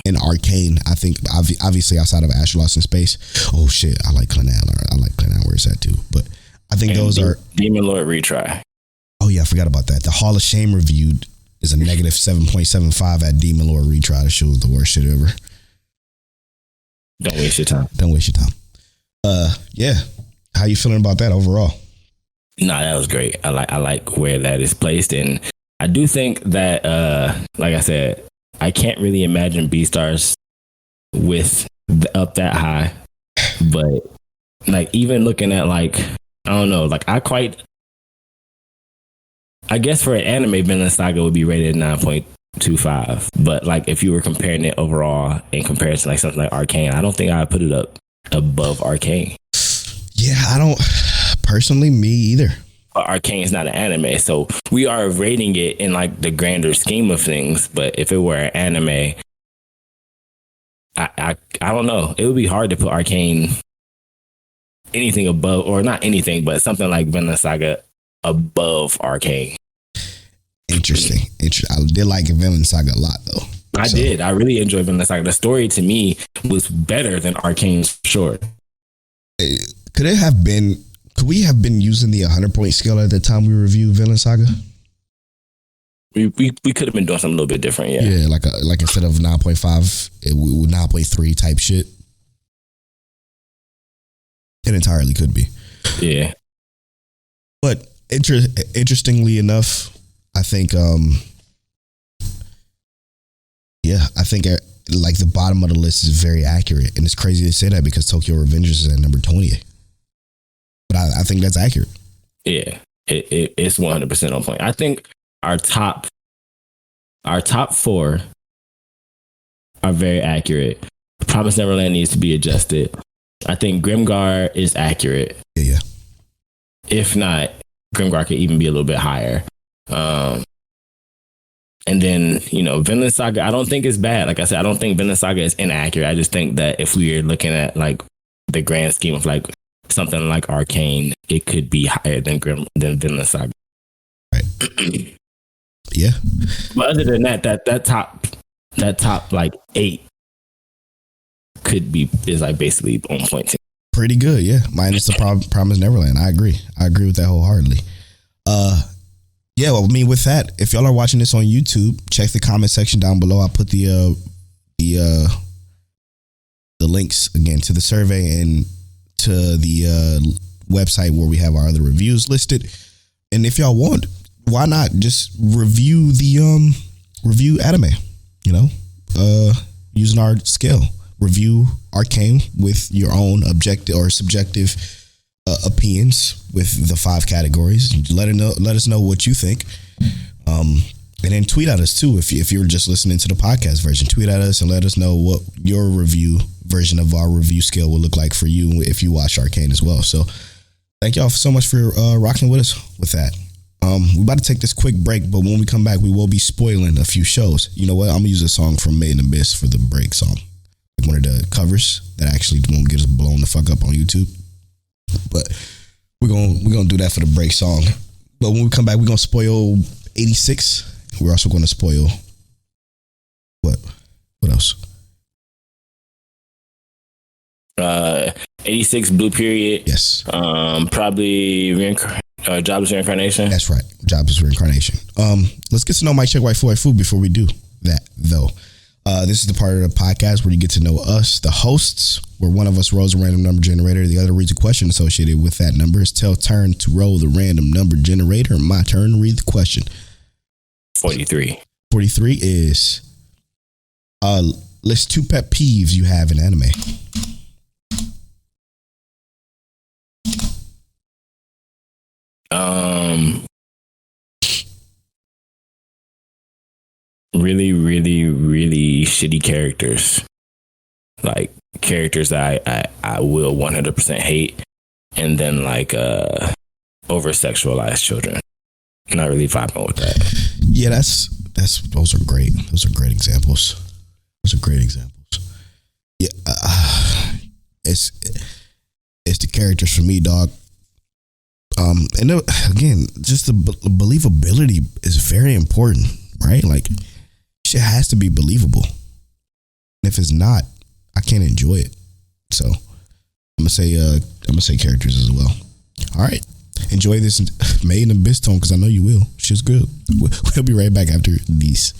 and Arcane. I think obviously outside of Astro Lost in Space. Oh shit, I like Clannad. I like Clannad where it's at too. But I think those are Demon Lord retry. Oh yeah, I forgot about that. The Hall of Shame reviewed is a negative 7.75 at Demon Lord retry. The show was the worst shit ever. Don't waste your time. Yeah. How you feeling about that overall? No, that was great. I like where that is placed, and I do think that, like I said, I can't really imagine Beastars with up that high, but like even looking at like I don't know, like I guess for an anime, Vinland Saga would be rated 9.25, but like if you were comparing it overall in comparison to like something like Arcane, I don't think I'd put it up above Arcane. Yeah, I don't personally, me either. But Arcane is not an anime, so we are rating it in like the grander scheme of things. But if it were an anime, I don't know. It would be hard to put Arcane anything above, or not anything, but something like Vinland Saga above Arcane. Interesting. I did like Vinland Saga a lot though. I did. I really enjoyed Vinland Saga. The story to me was better than Arcane's for sure. Could we have been using the 100-point scale at the time we reviewed Vinland Saga? We could have been doing something a little bit different, yeah. Yeah, like instead of 9.5, it would 9.3 type shit. It entirely could be. Yeah. But interestingly enough, I think like the bottom of the list is very accurate, and it's crazy to say that because Tokyo Revengers is at number 20. But I think that's accurate. Yeah, it's 100% on point. I think our top 4 are very accurate. Promised Neverland needs to be adjusted. I think Grimgar is accurate. Yeah. If not, Grimgar could even be a little bit higher. And then, Vinland Saga, I don't think it's bad. Like I said, I don't think Vinland Saga is inaccurate. I just think that if we are looking at like the grand scheme of like something like Arcane, it could be higher than Vinland Saga. Right. Yeah. But other than that top like 8 is like basically on point. Pretty good, yeah. Minus the Promised Neverland. I agree with that wholeheartedly. Yeah, well, I mean, with that, if y'all are watching this on YouTube, check the comment section down below. I'll put the links again to the survey and to the website where we have our other reviews listed. And if y'all want, why not just review the review anime? Using our scale, review Arcane with your own objective or subjective opinions with the 5 categories. Let us know what you think, and then tweet at us too. If you're just listening to the podcast version, tweet at us and let us know what your review version of our review scale will look like for you if you watch Arcane as well. So thank y'all so much for rocking with us with that. We're about to take this quick break, but when we come back, we will be spoiling a few shows. You know what? I'm gonna use a song from Made in Abyss for the break song, like one of the covers that actually won't get us blown the fuck up on YouTube. But we're gonna do that for the break song. But when we come back, we're gonna spoil 86. We're also gonna spoil what else? 86 Blue Period. Yes. Probably Jobless Reincarnation. That's right. Jobless Reincarnation. Let's get to know Mike Check Waifu before we do that though. This is the part of the podcast where you get to know us, the hosts, where one of us rolls a random number generator, the other reads a question associated with that number. It's Tell's turn to roll the random number generator, and my turn to read the question. 43. 43 is list 2 pet peeves you have in anime. Really, really, really shitty characters. Like characters that I will 100% hate, and then like over sexualized children. Not really vibing with that. Yeah, those are great. Those are great examples. Yeah, it's the characters for me, dog. And again, just the believability is very important, right? Like, shit has to be believable. And if it's not, I can't enjoy it. So I'm gonna say characters as well. All right, enjoy this Made in Abyss tone because I know you will. Shit's good. We'll be right back after these.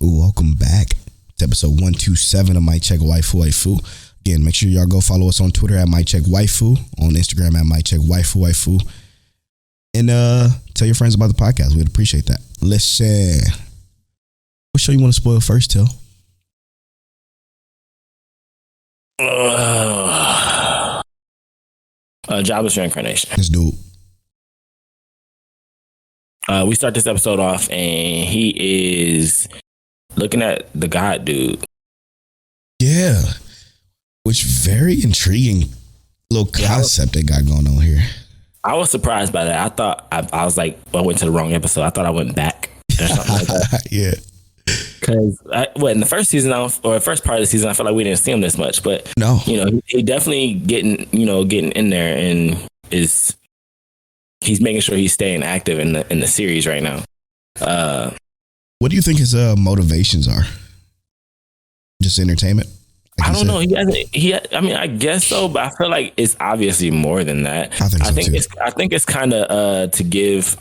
Welcome back to episode 127 of Mic Check Waifu. Again, make sure y'all go follow us on Twitter at Mic Check Waifu, on Instagram at Mic Check Waifu. And tell your friends about the podcast. We'd appreciate that. Listen, what show you want to spoil first, Till? Jobless reincarnation. This dude. We start this episode off, and he is looking at the god dude. Yeah, which very intriguing little concept they got going on here. I was surprised by that. I thought I was like, I went to the wrong episode. I thought I went back or something like that. Yeah. Because in the first season or first part of the season, I felt like we didn't see him this much. But no, he definitely getting in there, and he's making sure he's staying active in the series right now. What do you think his motivations are? Just entertainment? I don't know. I guess so, but I feel like it's obviously more than that. I think it's kind of to give.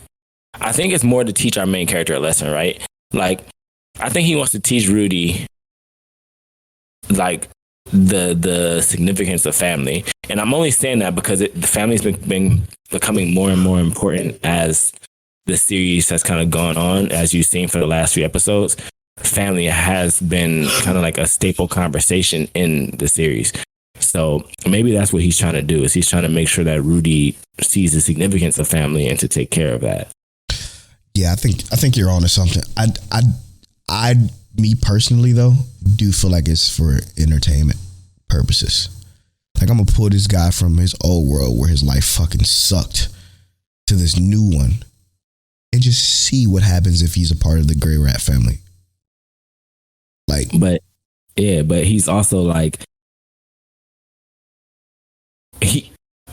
I think it's more to teach our main character a lesson, right? Like, I think he wants to teach Rudy, like, the significance of family. And I'm only saying that because the family's been becoming more and more important as the series has kind of gone on, as you've seen for the last few episodes. Family has been kind of like a staple conversation in the series. So maybe that's what he's trying to do, is he's trying to make sure that Rudy sees the significance of family and to take care of that. Yeah, I think you're on to something. I me personally though, do feel like it's for entertainment purposes. Like, I'm gonna pull this guy from his old world where his life fucking sucked to this new one and just see what happens if he's a part of the Grey Rat family. Like, but he's also like,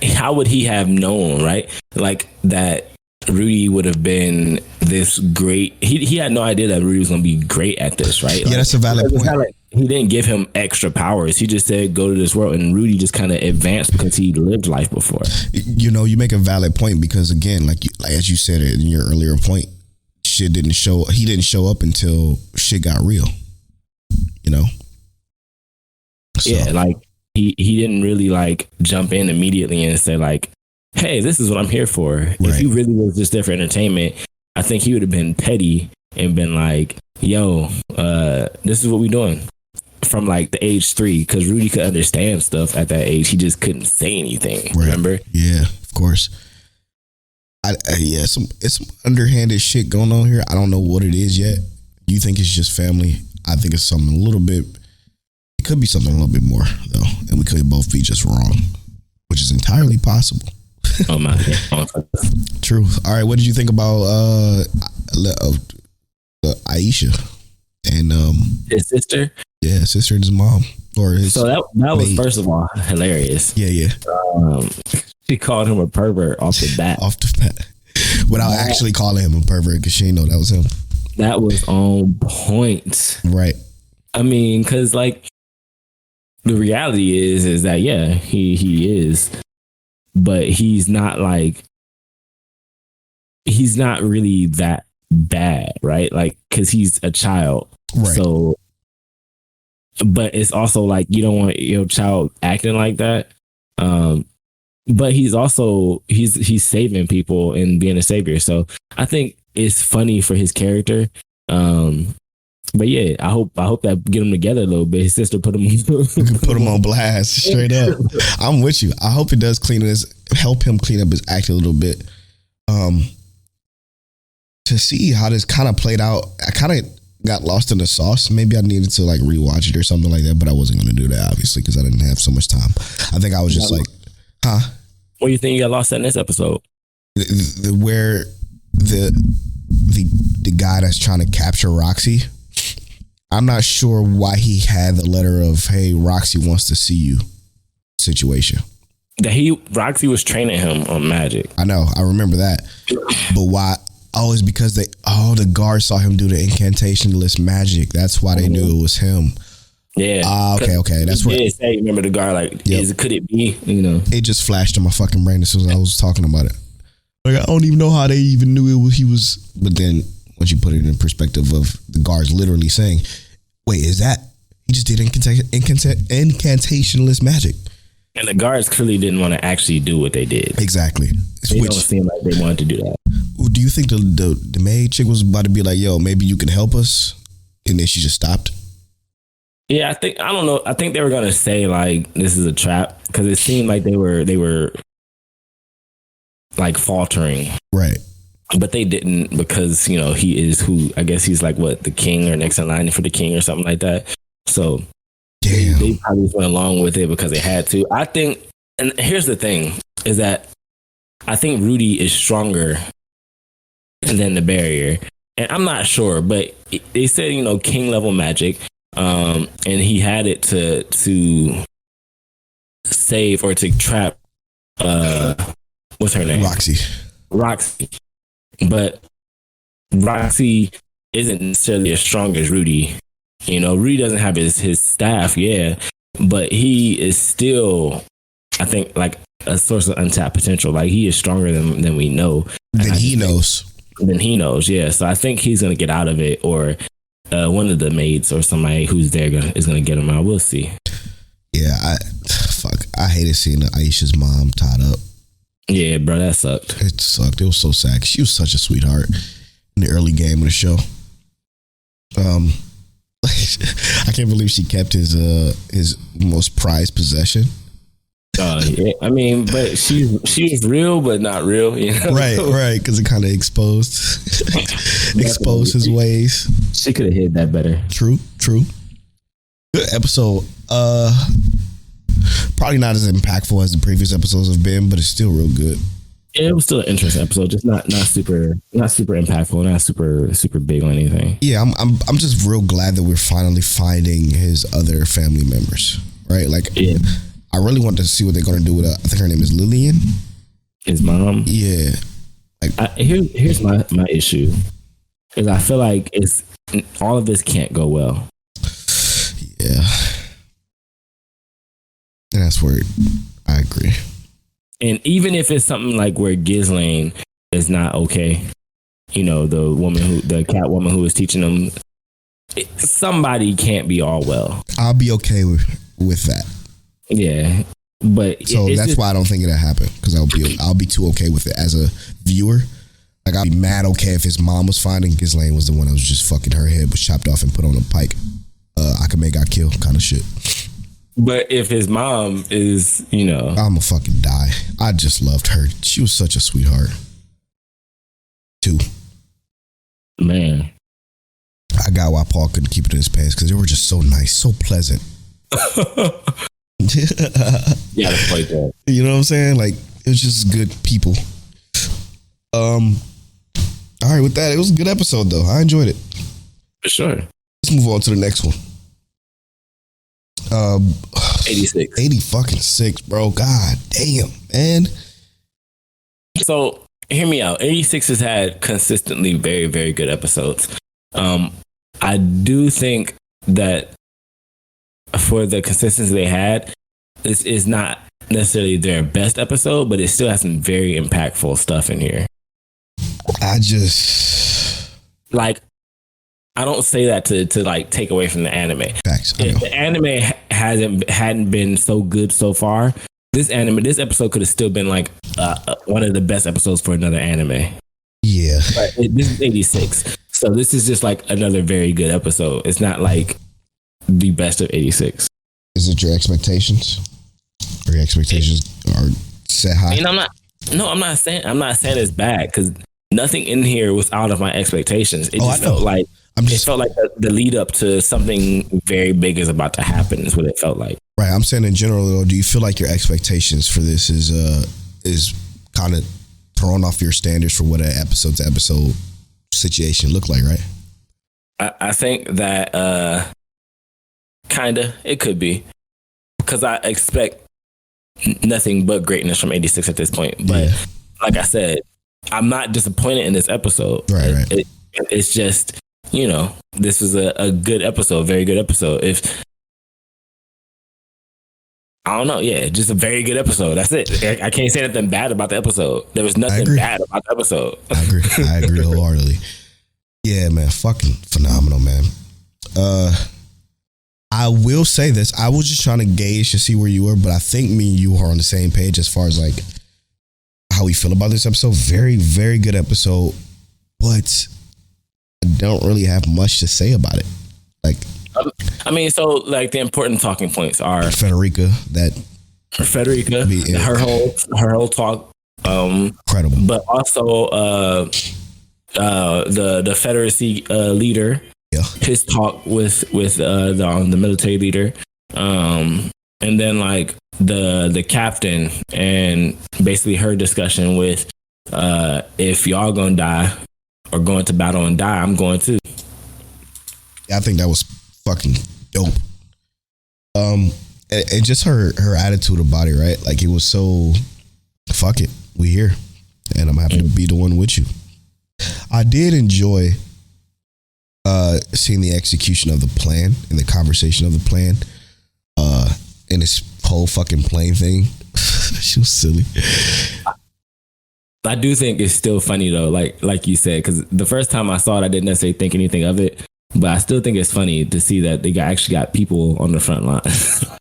how would he have known, right? Like, that Rudy would have been this great. He had no idea that Rudy was going to be great at this, right? Yeah, that's a valid point. Like, he didn't give him extra powers. He just said, go to this world. And Rudy just kind of advanced because he lived life before. You know, you make a valid point because, again, like as you said in your earlier point, he didn't show up until shit got real, you know? So. Yeah, like he didn't really like jump in immediately and say like, hey, this is what I'm here for. Right. If he really was just there for entertainment, I think he would have been petty and been like, yo, this is what we doing from like the age 3, because Rudy could understand stuff at that age. He just couldn't say anything. Right. Remember? Yeah, of course. It's some underhanded shit going on here. I don't know what it is yet. You think it's just family? I think it's something a little bit. It could be something a little bit more though, and we could both be just wrong, which is entirely possible. Oh my God. True. All right, what did you think about Aisha and his sister? Yeah, his sister and his mom, or his. So that was first of all hilarious. Yeah. She called him a pervert off the bat. Without actually calling him a pervert, because she didn't know that was him. That was on point, right? I mean, because like the reality is that he is. But he's not really that bad, right? Like, because he's a child. Right. So, but it's also like, you don't want your child acting like that. But he's also, he's saving people and being a savior. So I think it's funny for his character. But yeah, I hope that get them together a little bit. His sister put him on blast straight up. I'm with you. I hope it does help him clean up his act a little bit. To see how this kind of played out, I kind of got lost in the sauce. Maybe I needed to like rewatch it or something like that, but I wasn't going to do that obviously because I didn't have so much time. I think I was just like, huh? What do you think you got lost in this episode? Where the guy that's trying to capture Roxy. I'm not sure why he had the letter of, hey, Roxy wants to see you situation. Roxy was training him on magic. I know. I remember that. But why? Oh, it's because the guards saw him do the incantationless magic. That's why they knew it was him. Yeah. Okay. That's what. Yeah, say, remember the guard, like, could it be, you know? It just flashed in my fucking brain as soon as I was talking about it. Like, I don't even know how they even knew he was. But then, once you put it in perspective of the guards literally saying, wait, is that he just did incantationless magic? And the guards clearly didn't want to actually do what they did. Exactly. They don't seem like they wanted to do that. Do you think the maid chick was about to be like, yo, maybe you can help us? And then she just stopped? Yeah, I don't know. I think they were going to say like, this is a trap, because it seemed like they were like faltering. Right. But they didn't, because, you know, he is who, I guess he's like what, the king or next in line for the king or something like that. So they probably just went along with it because they had to. I think, and here's the thing, is that I think Rudy is stronger than the barrier. And I'm not sure, but they said, you know, king level magic. And he had it to save or to trap, what's her name? Roxy. But Roxy isn't necessarily as strong as Rudy. You know, Rudy doesn't have his staff, yeah, but he is still, I think, like a source of untapped potential. Like, he is stronger than we know. Than he knows, yeah. So I think he's gonna get out of it, or one of the maids or somebody who's there is gonna get him out. We'll see. Yeah, I hated seeing Aisha's mom tied up. Yeah, bro, that sucked. It sucked. It was so sad. She was such a sweetheart in the early game of the show. I can't believe she kept his most prized possession. Yeah, I mean, but she was real, but not real, you know? Right, because it kind of exposed his ways. She could have hid that better. True. Good episode. Probably not as impactful as the previous episodes have been, but it's still real good. Yeah, it was still an interesting episode, just not super impactful, not super big on anything. Yeah, I'm just real glad that we're finally finding his other family members, right? Like, yeah. I really want to see what they're going to do with I think her name is Lillian, his mom. Yeah. Like, here's my issue, is I feel like all of this can't go well. Yeah. And that's where I agree. And even if it's something like where Ghislaine is not okay, you know, the cat woman who is teaching them, somebody can't be all well. I'll be okay with that. Yeah, but so that's why I don't think it'll happen, because I'll be too okay with it as a viewer. Like, I'd be mad okay if his mom was fine and Ghislaine was the one that was just fucking, her head was chopped off and put on a pike. Akame got killed kind of shit. But if his mom is, you know, I'ma fucking die. I just loved her. She was such a sweetheart. Too. Man. I got why Paul couldn't keep it in his pants, because they were just so nice, so pleasant. Yeah, to play that. You know what I'm saying? Like, it was just good people. All right, with that, it was a good episode though. I enjoyed it. For sure. Let's move on to the next one. 86. 80 fucking 6, bro. God damn, man. So hear me out. 86 has had consistently very, very good episodes. I do think that for the consistency they had, this is not necessarily their best episode, but it still has some very impactful stuff in here. I don't say that to like take away from the anime. Facts. If the anime hadn't been so good so far, this episode could have still been like one of the best episodes for another anime. Yeah. But this is 86. So this is just like another very good episode. It's not like the best of 86. Is it your expectations? Or your expectations are set high? And I'm not saying it's bad, because nothing in here was out of my expectations. It just felt like the lead up to something very big is about to happen is what it felt like. Right. I'm saying in general though, do you feel like your expectations for this is kind of throwing off your standards for what an episode to episode situation look like, right? I think that kinda it could be, because I expect nothing but greatness from 86 at this point. But like I said, I'm not disappointed in this episode. Right. It's just, you know, this was a good episode, very good episode. I don't know, just a very good episode. That's it. I can't say anything bad about the episode. There was nothing bad about the episode. I agree wholeheartedly. Yeah, man, fucking phenomenal, man. I will say this. I was just trying to gauge to see where you were, but I think me and you are on the same page as far as like how we feel about this episode. Very, very good episode, but I don't really have much to say about it. Like, I mean, so like the important talking points are Frederica, her whole talk Incredible. But also the Confederacy leader, his talk with the military leader, and then like the captain, and basically her discussion with if y'all gonna die or going to battle and die, I'm going to. I think that was fucking dope. And just her attitude about it, right? Like it was so, fuck it, we here, and I'm happy to be the one with you. I did enjoy seeing the execution of the plan and the conversation of the plan, and this whole fucking plane thing. She was silly. I do think it's still funny though, like you said, because the first time I saw it, I didn't necessarily think anything of it, but I still think it's funny to see that they actually got people on the front line.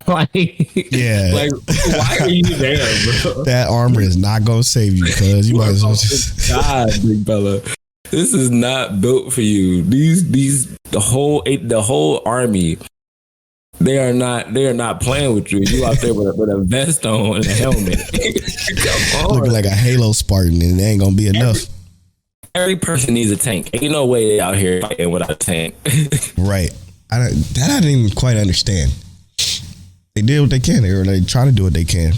Like, yeah, like why are you there, bro? That armor is not gonna save you, cuz you might as well just God, big fella. This is not built for you. The whole army. They are not playing with you. You out there with a vest on and a helmet. Come on. Looking like a Halo Spartan, and it ain't gonna be enough. Every person needs a tank. Ain't no way they out here fighting without a tank. Right. I didn't even quite understand. They did what they can. They trying to do what they can.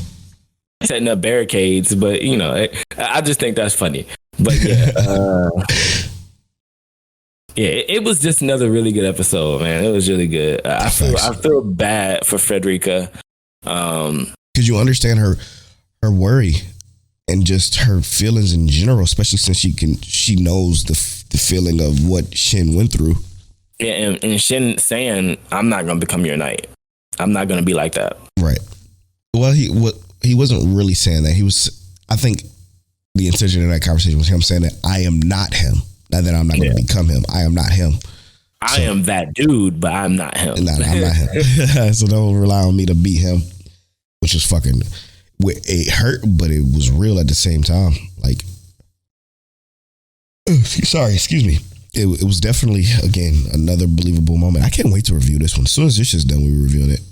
Setting up barricades, but you know, I just think that's funny. But yeah. Yeah, it was just another really good episode, man. It was really good. I feel bad for Frederica. Because you understand her worry and just her feelings in general, especially since she knows the feeling of what Shin went through. Yeah, and Shin saying, "I'm not gonna become your knight. I'm not gonna be like that." Right. Well, he wasn't really saying that. He was. I think the intention of that conversation was him saying that I am not him. Not that I'm not going to become him. I am not him. I am that dude, but I'm not him. Nah, I'm not him. So don't rely on me to be him, which is fucking. It hurt, but it was real at the same time. Like, sorry, excuse me. It was definitely, again, another believable moment. I can't wait to review this one. As soon as this is done, we're reviewing it.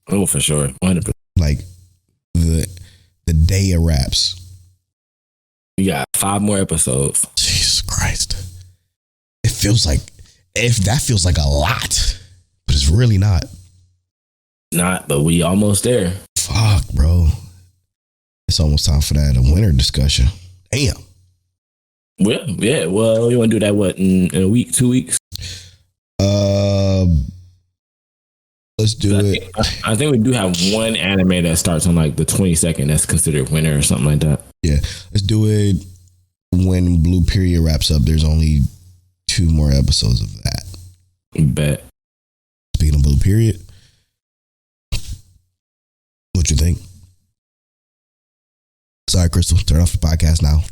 Oh, for sure, 100%. Like the day it wraps. You got 5 more episodes. Jesus Christ. It feels like, if that feels like a lot, but it's really not. Not, but we almost there. Fuck, bro. It's almost time for that winter discussion. Damn. Well, yeah. Well, you want to do that, what, in a week, 2 weeks? Let's do it. I think we do have one anime that starts on like the 22nd that's considered winter or something like that. Yeah. Let's do it when Blue Period wraps up. There's only 2 more episodes of that. Bet. Speaking of Blue Period, what you think? Sorry, Crystal. Turn off the podcast now.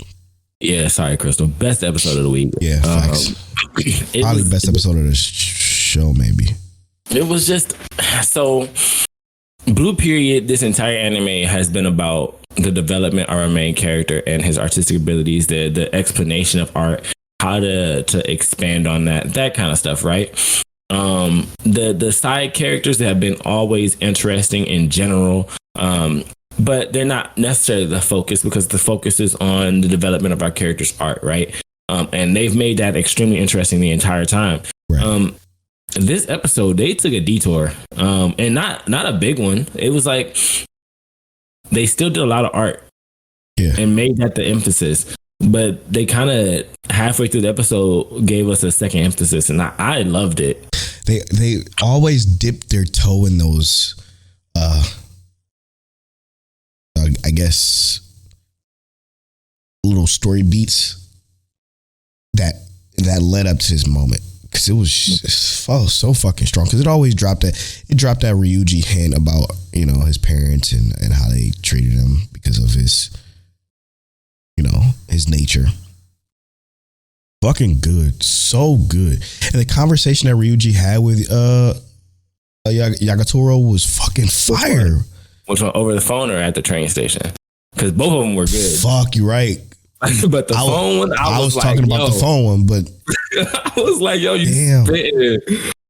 Yeah, sorry, Crystal. Best episode of the week. Yeah, facts. Probably best episode of the show, maybe. It was just so Blue Period. This entire anime has been about the development of our main character and his artistic abilities, the explanation of art, how to expand on that kind of stuff, right? The side characters that have been always interesting in general, but they're not necessarily the focus, because the focus is on the development of our character's art, right? And they've made that extremely interesting the entire time. Right. This episode, they took a detour, and not a big one. It was like they still did a lot of art, and made that the emphasis. But they kind of halfway through the episode gave us a second emphasis, and I loved it. They always dip their toe in those, I guess, little story beats that led up to this moment. Because it was so fucking strong. Because it always dropped that Ryuji hint about, his parents and how they treated him because of his, his nature. Fucking good. So good. And the conversation that Ryuji had with Yagatoro was fucking fire. Which one, over the phone or at the train station? Because both of them were good. Fuck, you're right. But the phone one, I was like, talking about the phone one, but I was like, yo, you spitting.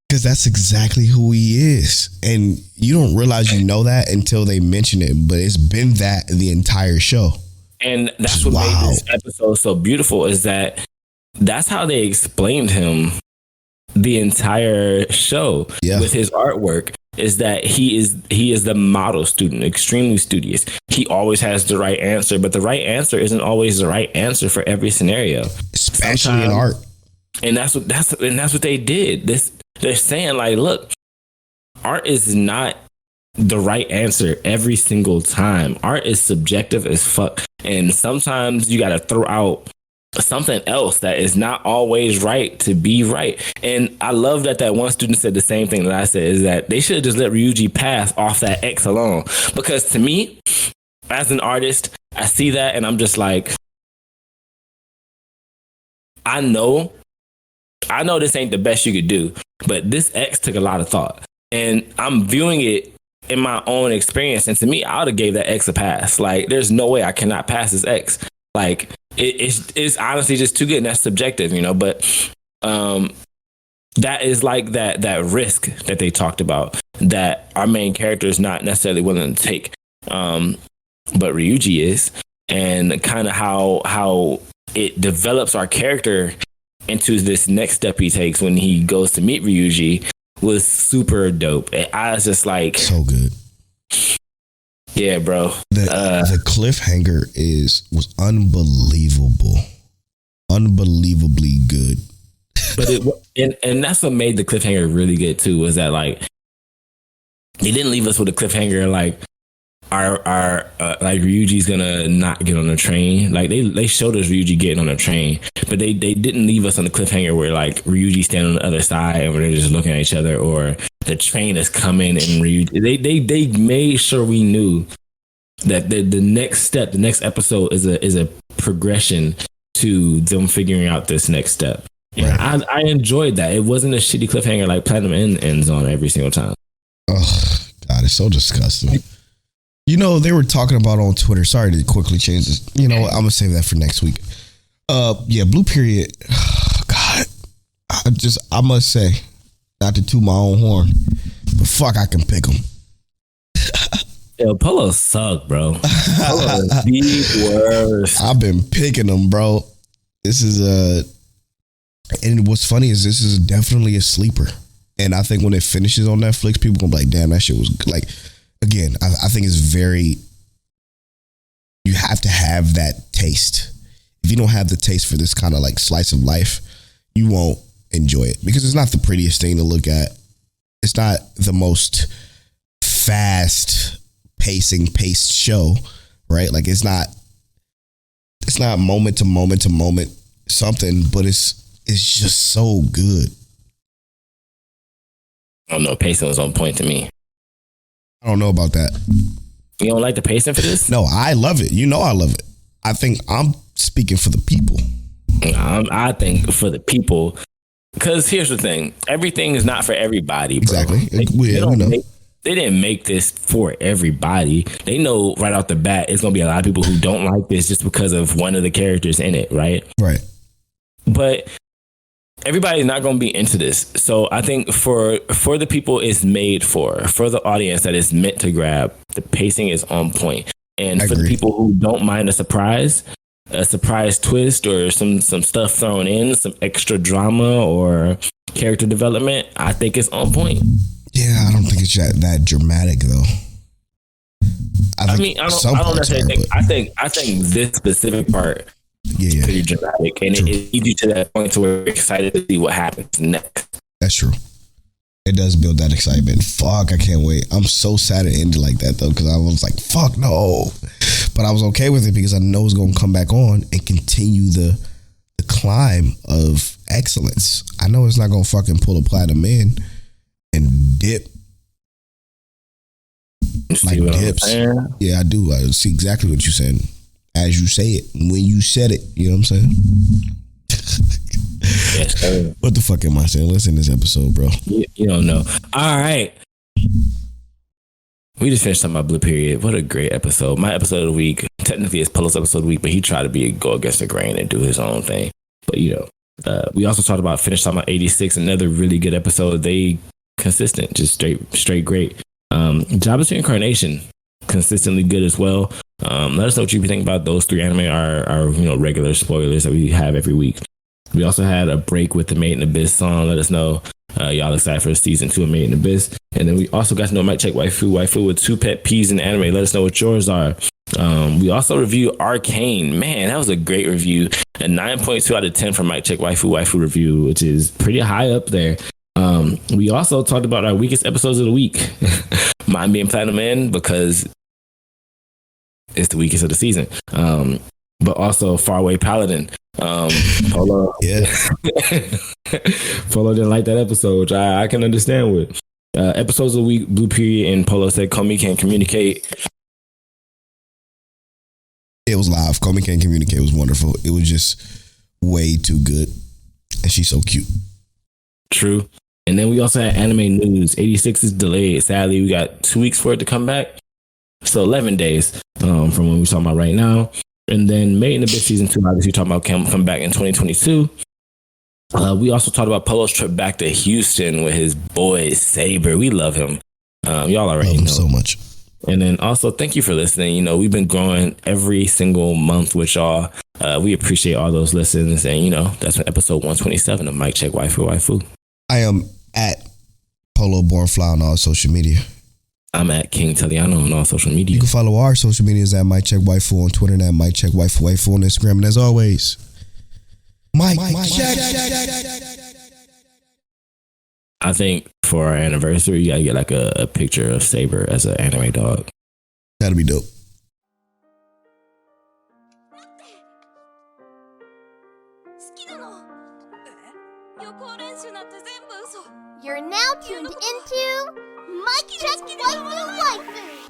Because that's exactly who he is. And you don't realize you know that until they mention it, but it's been that the entire show. And that's what made this episode so beautiful, is that that's how they explained him the entire show with his artwork, is that he is the model student, extremely studious. He always has the right answer, but the right answer isn't always the right answer for every scenario, especially in art. And that's what they did. They're saying, like, look, art is not the right answer every single time. Art is subjective as fuck. And sometimes you got to throw out something else that is not always right to be right. And I love that one student said the same thing that I said, is that they should have just let Ryuji pass off that X alone. Because to me, as an artist, I see that and I'm just like, I know this ain't the best you could do, but this X took a lot of thought. And I'm viewing it in my own experience. And to me, I would have gave that X a pass. Like, there's no way I cannot pass this X. Like, it's honestly just too good. And that's subjective, you know, but that is like that risk that they talked about, that our main character is not necessarily willing to take. But Ryuji is, and kind of how it develops our character into this next step he takes when he goes to meet Ryuji was super dope. And I was just like, so good. Yeah, bro. The cliffhanger was unbelievable, unbelievably good. But and that's what made the cliffhanger really good too. Was that, like, they didn't leave us with a cliffhanger like our like Ryuji's gonna not get on the train. Like, they showed us Ryuji getting on the train, but they didn't leave us on the cliffhanger where, like, Ryuji standing on the other side and they're just looking at each other, or the train is coming and Ryuji. They made sure we knew that the next step, the next episode is a progression to them figuring out this next step. Right. I enjoyed that. It wasn't a shitty cliffhanger like Platinum ends on every single time. Oh God, it's so disgusting. You know, they were talking about on Twitter. Sorry to quickly change this. You know what? I'm gonna save that for next week. Yeah, Blue Period. God, I must say, not to toot my own horn, but fuck, I can pick them. Yo, Polo suck, bro. Polo is the worst. I've been picking them, bro. This is and what's funny is this is definitely a sleeper. And I think when it finishes on Netflix, people gonna be like, damn, that shit was like. Again, I think it's very, you have to have that taste. If you don't have the taste for this kind of like slice of life, you won't enjoy it, because it's not the prettiest thing to look at. It's not the most fast paced show, right? Like, it's not moment to moment to moment something, but it's just so good. I don't know, pacing was on point to me. I don't know about that. You don't like the pacing for this? No, I love it. You know I love it. I think I'm speaking for the people. I think for the people, because here's the thing. Everything is not for everybody, bro. Exactly. They didn't make this for everybody. They know right off the bat it's going to be a lot of people who don't like this just because of one of the characters in it, right? Right. But everybody's not going to be into this. So I think for the people it's made for the audience that it's meant to grab, the pacing is on point. And for the people who don't mind a surprise twist or some stuff thrown in, some extra drama or character development, I think it's on point. Yeah, I don't think it's that dramatic though. I don't necessarily think. I think this specific part is pretty dramatic, and it leads you to that point to where you're excited to see what happens next. That's true. It does build that excitement. Fuck, I can't wait. I'm so sad it ended like that though, because I was like, fuck no. But I was okay with it because I know it's gonna come back on and continue the climb of excellence. I know it's not gonna fucking pull a Platinum in and dip like dips. Yeah, I do. I see exactly what you're saying. As you say it, when you said it, you know what I'm saying? Yes, sir. What the fuck am I saying? Let's end this episode, bro. You don't know. All right. We just finished talking about Blue Period. What a great episode. My episode of the week, technically it's Polo's episode of the week, but he tried to go against the grain and do his own thing. But, we also talked about, finished talking about 86, another really good episode. They consistent, just straight great. Job of Reincarnation, consistently good as well. Let us know what you think about those 3 anime, our regular spoilers that we have every week. We also had a break with the Made in Abyss song. Let us know y'all excited for season 2 of Made in Abyss. And then we also got to know Mic Check Waifu with 2 pet peeves in anime. Let us know what yours are. We also reviewed Arcane. Man, that was a great review. A 9.2 out of 10 for Mic Check Waifu review, which is pretty high up there. We also talked about our weakest episodes of the week. Mine being Platinum End because it's the weakest of the season. But also Faraway Paladin. Polo. Yeah. Polo didn't like that episode, which I can understand with. Episodes of the week, Blue Period and Polo said Komi can't communicate. It was live. Komi can't communicate. It was wonderful. It was just way too good. And she's so cute. True. And then we also had anime news. 86 is delayed. Sadly, we got 2 weeks for it to come back. So 11 days from when we're talking about right now. And then Made in Abyss season 2, obviously talking about come back in 2022. We also talked about Polo's trip back to Houston with his boy Saber. We love him. Y'all already know. Love him so much. And then also, thank you for listening. You know, we've been growing every single month with y'all. We appreciate all those listens. And, you know, that's episode 127 of Mic Check Waifu. I am at Polo Born Fly on all social media. I'm at King Teliano on all social media. You can follow our social medias at Mic Check Waifu on Twitter and at Mic Check Waifu on Instagram. And as always, Mic Check. I think for our anniversary, you gotta get like a picture of Saber as an anime dog. That'll be dope. You're now tuned into Mic Check Waifu.